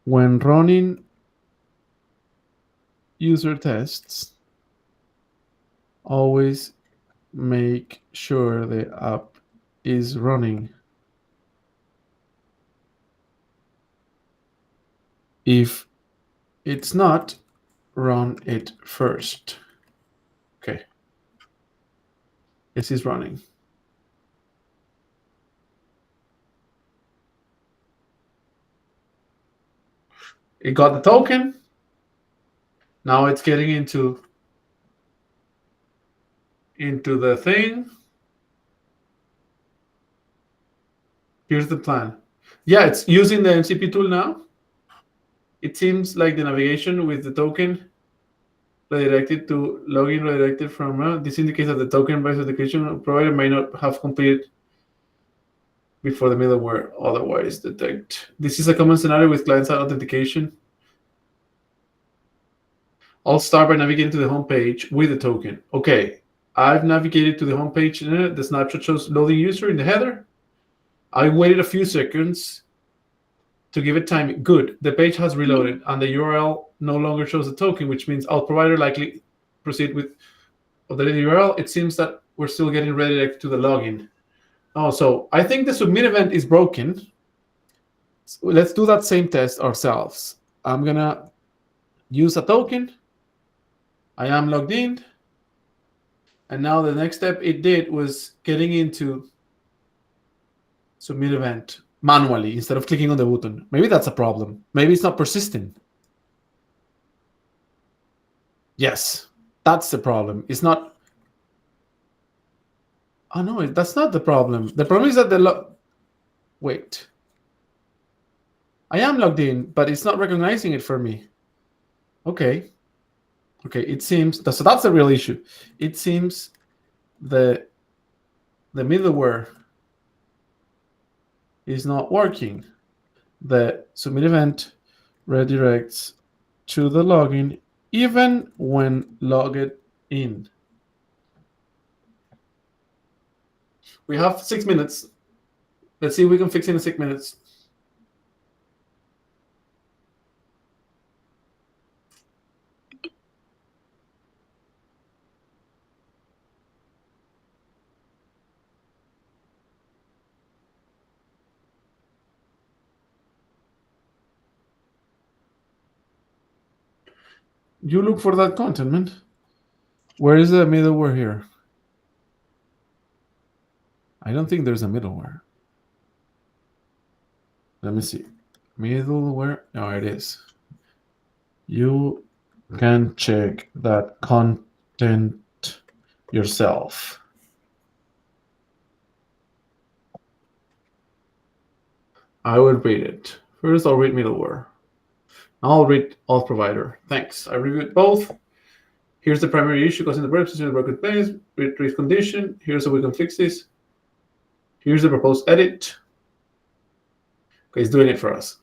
when running user tests, always make sure the app is running. If it's not, run it first. Okay. This is running. It got the token. Now it's getting into the thing. Here's the plan. Yeah, it's using the MCP tool now. It seems like the navigation with the token redirected to login redirected from this indicates that the token-based authentication provider may not have completed before the middleware otherwise detect. This is a common scenario with client-side authentication. I'll start by navigating to the home page with the token. Okay, I've navigated to the home page. The snapshot shows loading user in the header. I waited a few seconds to give it time. Good, the page has reloaded and the URL no longer shows the token, which means our provider likely proceed with the URL. It seems that we're still getting redirected to the login. Oh, so I think the submit event is broken. So let's do that same test ourselves. I'm gonna use a token. I am logged in. And now the next step it did was getting into submit event manually instead of clicking on the button. Maybe that's a problem. Maybe it's not persistent. Yes, that's the problem. It's not. Oh, no, that's not the problem. The problem is that wait. I am logged in, but it's not recognizing it for me. Okay. Okay, it seems, so that's the real issue. It seems the middleware is not working. The submit event redirects to the login even when logged in. We have 6 minutes. Let's see if we can fix it in 6 minutes. You look for that content, man. Where is the middleware here? I don't think there's a middleware. Let me see. Middleware. Oh, it is. You can check that content yourself. I will read it. First, I'll read middleware. I'll read auth provider. Thanks. I reviewed both. Here's the primary issue causing the purpose in the broken place. Read condition. Here's how we can fix this. Here's the proposed edit. Okay, it's doing it for us.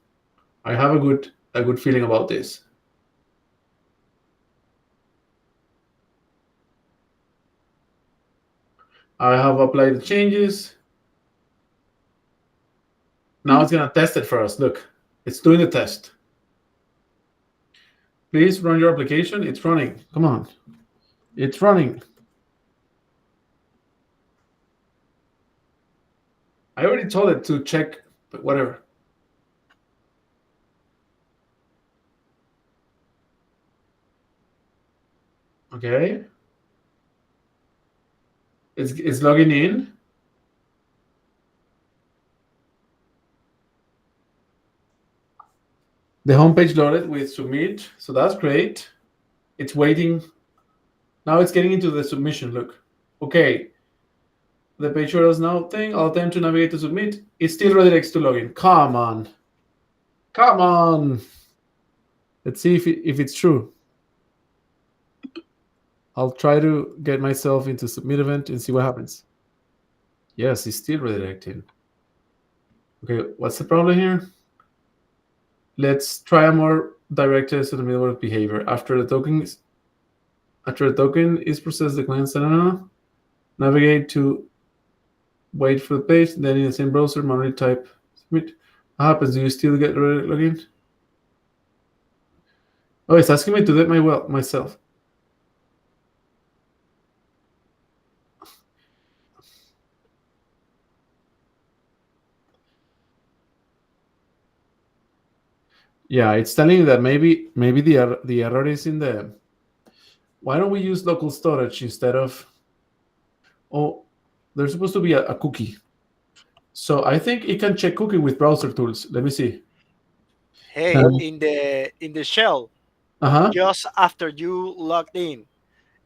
I have a good feeling about this. I have applied the changes. Now it's gonna test it for us. Look, it's doing the test. Please run your application. It's running. Come on. It's running. I already told it to check, but whatever. Okay. It's logging in. The homepage loaded with submit, so that's great. It's waiting. Now it's getting into the submission. Look. Okay. The page shows now thing. I'll attempt to navigate to submit. It still redirects to login. Come on. Come on. Let's see if it's true. I'll try to get myself into submit event and see what happens. Yes, it's still redirecting. Okay, what's the problem here? Let's try a more direct test of the middleware behavior. After the token is processed, the client navigate to wait for the page, then in the same browser, manually type submit. What happens? Do you still get login? Oh, it's asking me to do it myself. Yeah, it's telling you that maybe the error is in the. Why don't we use local storage instead of? Oh, there's supposed to be a cookie. So I think it can check cookie with browser tools. Let me see. Hey, in the shell, just after you logged in,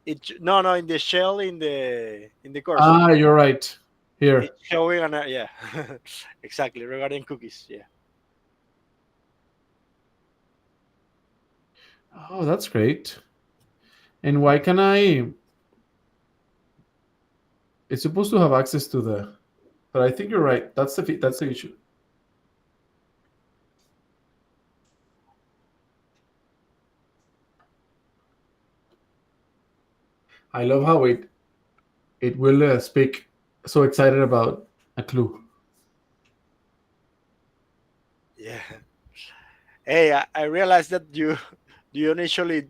in the shell in the cursor. You're right. Here. It's showing yeah, exactly regarding cookies. Yeah. Oh, that's great. And why can I? It's supposed to have access to the. But I think you're right. That's the issue. I love how it will speak so excited about a clue. Yeah. Hey, I realized that you initially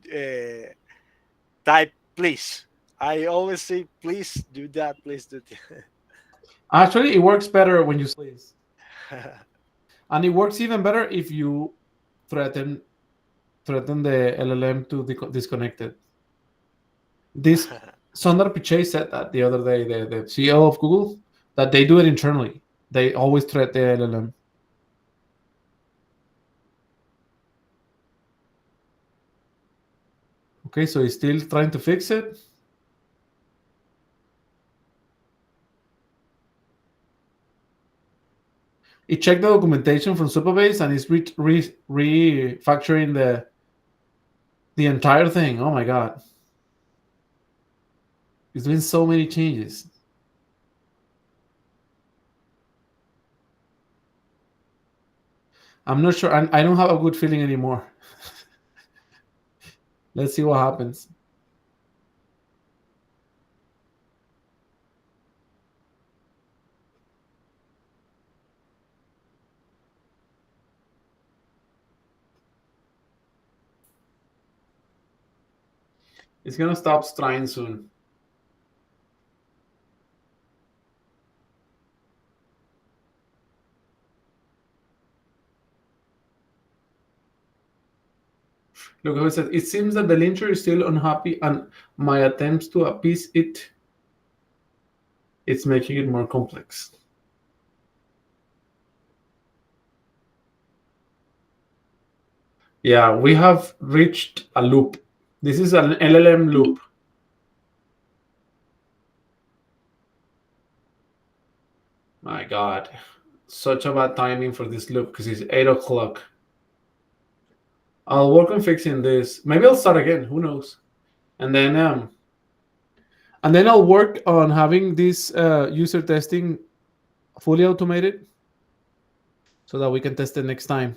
type please. I always say please do that. Please do that. Actually, it works better when you say please, and it works even better if you threaten the LLM to disconnect it. This Sundar Pichai said that the other day, the CEO of Google, that they do it internally. They always threat the LLM. Okay, so he's still trying to fix it. He checked the documentation from Supabase and he's refactoring the entire thing. Oh my god. He's doing so many changes. I'm not sure. I don't have a good feeling anymore. Let's see what happens. It's gonna stop trying soon. Look how it says, it seems that the linter is still unhappy and my attempts to appease it's making it more complex. Yeah, we have reached a loop. This is an LLM loop. My god. Such a bad timing for this loop because it's 8 o'clock. I'll work on fixing this. Maybe I'll start again. Who knows? And then I'll work on having this user testing fully automated so that we can test it next time.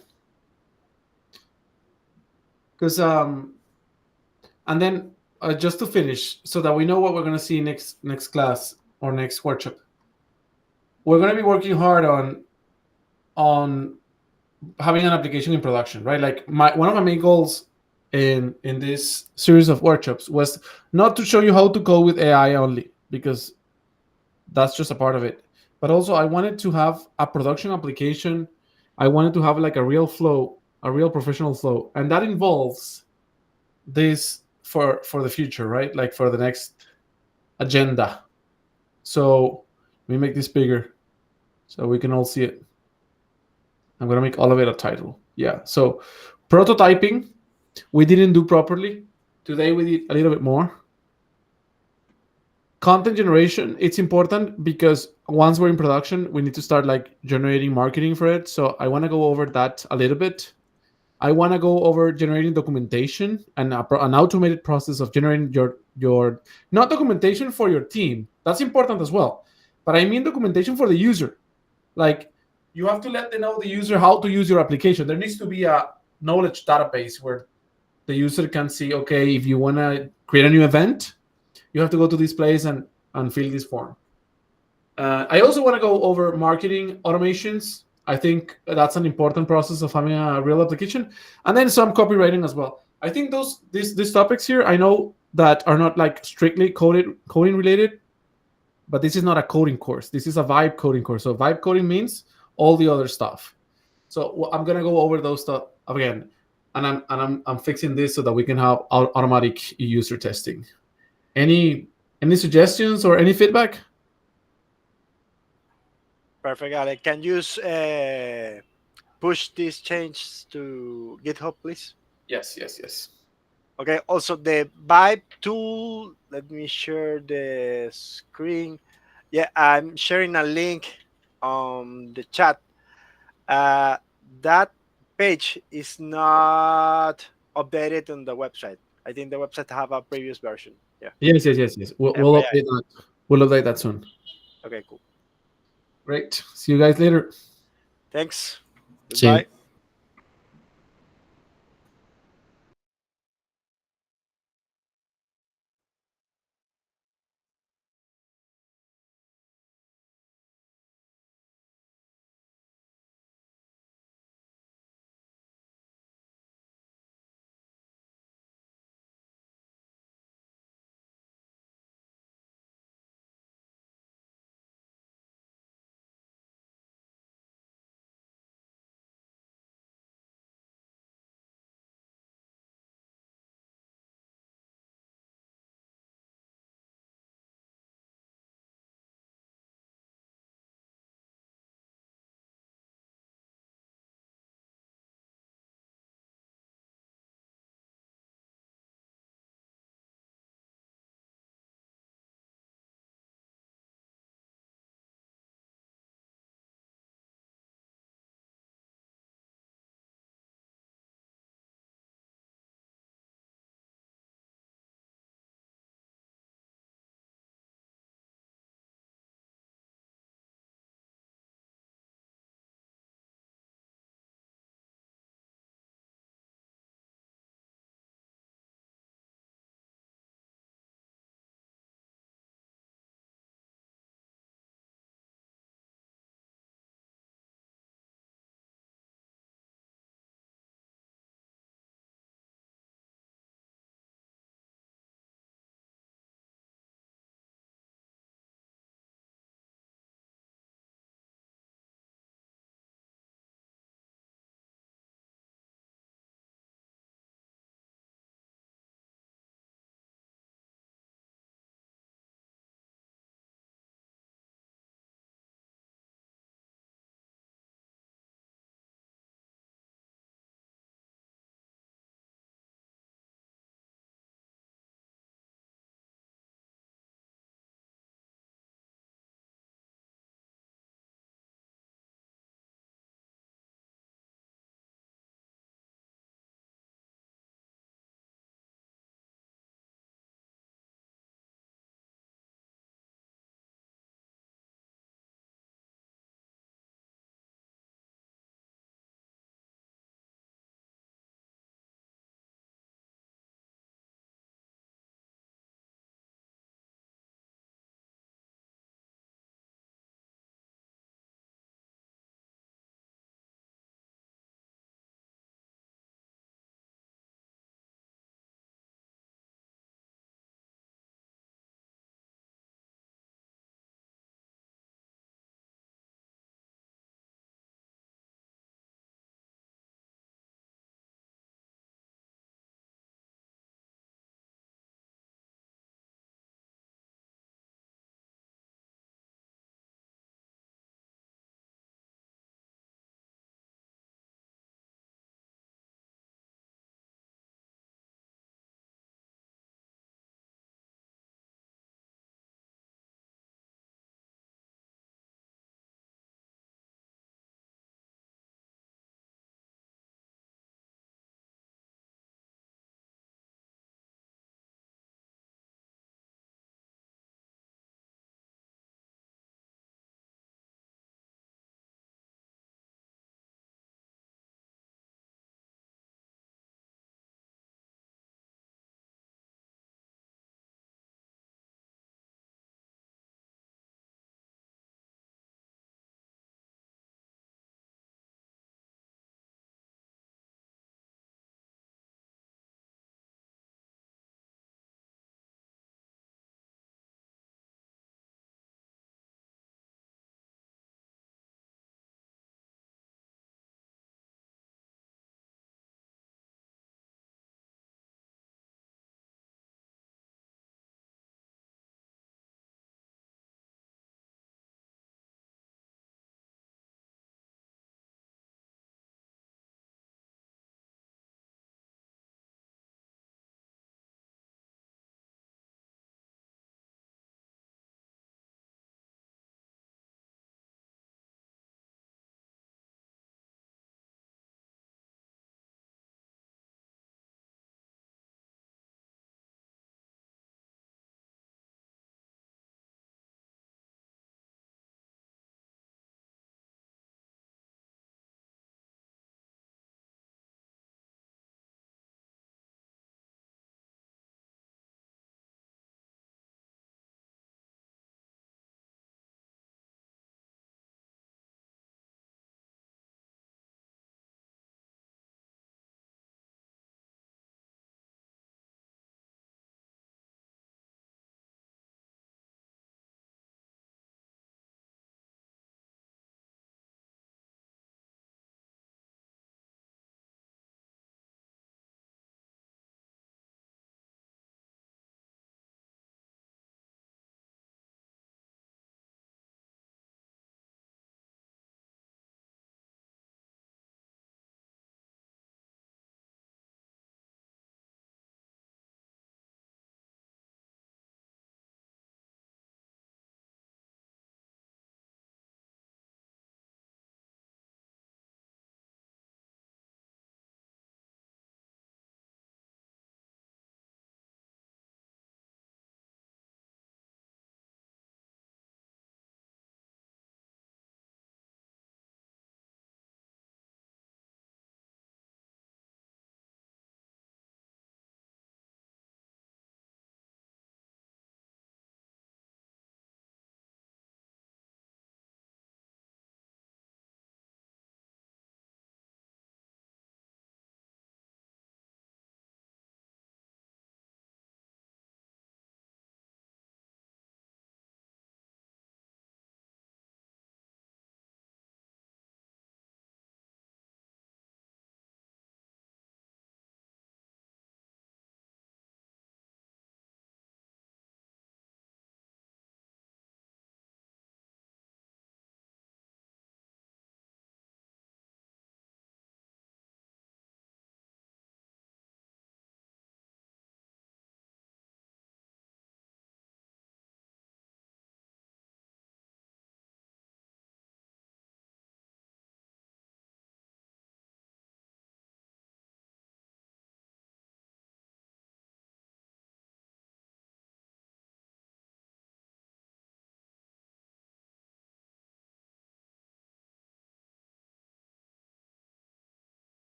Because and then just to finish, so that we know what we're going to see next class or next workshop, we're going to be working hard on having an application in production, right? Like one of my main goals in this series of workshops was not to show you how to code with AI only, because that's just a part of it, but also I wanted to have a production application. I wanted to have like a real flow, a real professional flow, and that involves this for the future, right? Like for the next agenda. So let me make this bigger so we can all see it. I'm gonna make all of it a title. Yeah. So prototyping, we didn't do properly. Today we did a little bit more. Content generation, it's important because once we're in production, we need to start like generating marketing for it. So I want to go over that a little bit. I want to go over generating documentation and an automated process of generating your not documentation for your team. That's important as well. But I mean documentation for the user. Like you have to let the user how to use your application. There needs to be a knowledge database where the user can see, okay, if you want to create a new event, you have to go to this place and fill this form. I also want to go over marketing automations. I think that's an important process of having a real application. And then some copywriting as well. I think these topics here, I know that are not like strictly coding related, but this is not a coding course. This is a vibe coding course. So vibe coding means all the other stuff. So I'm gonna go over those stuff again, and I'm fixing this so that we can have automatic user testing. Any suggestions or any feedback? Perfect, Alex. Can you push these changes to GitHub, please? Yes. Okay. Also, the Vibe tool. Let me share the screen. Yeah, I'm sharing a link on the chat. That page is not updated on the website. I think the website have a previous version. Yeah. Yes. We'll update that. We'll update that soon. Okay, cool. Great. See you guys later. Thanks. See you. Goodbye.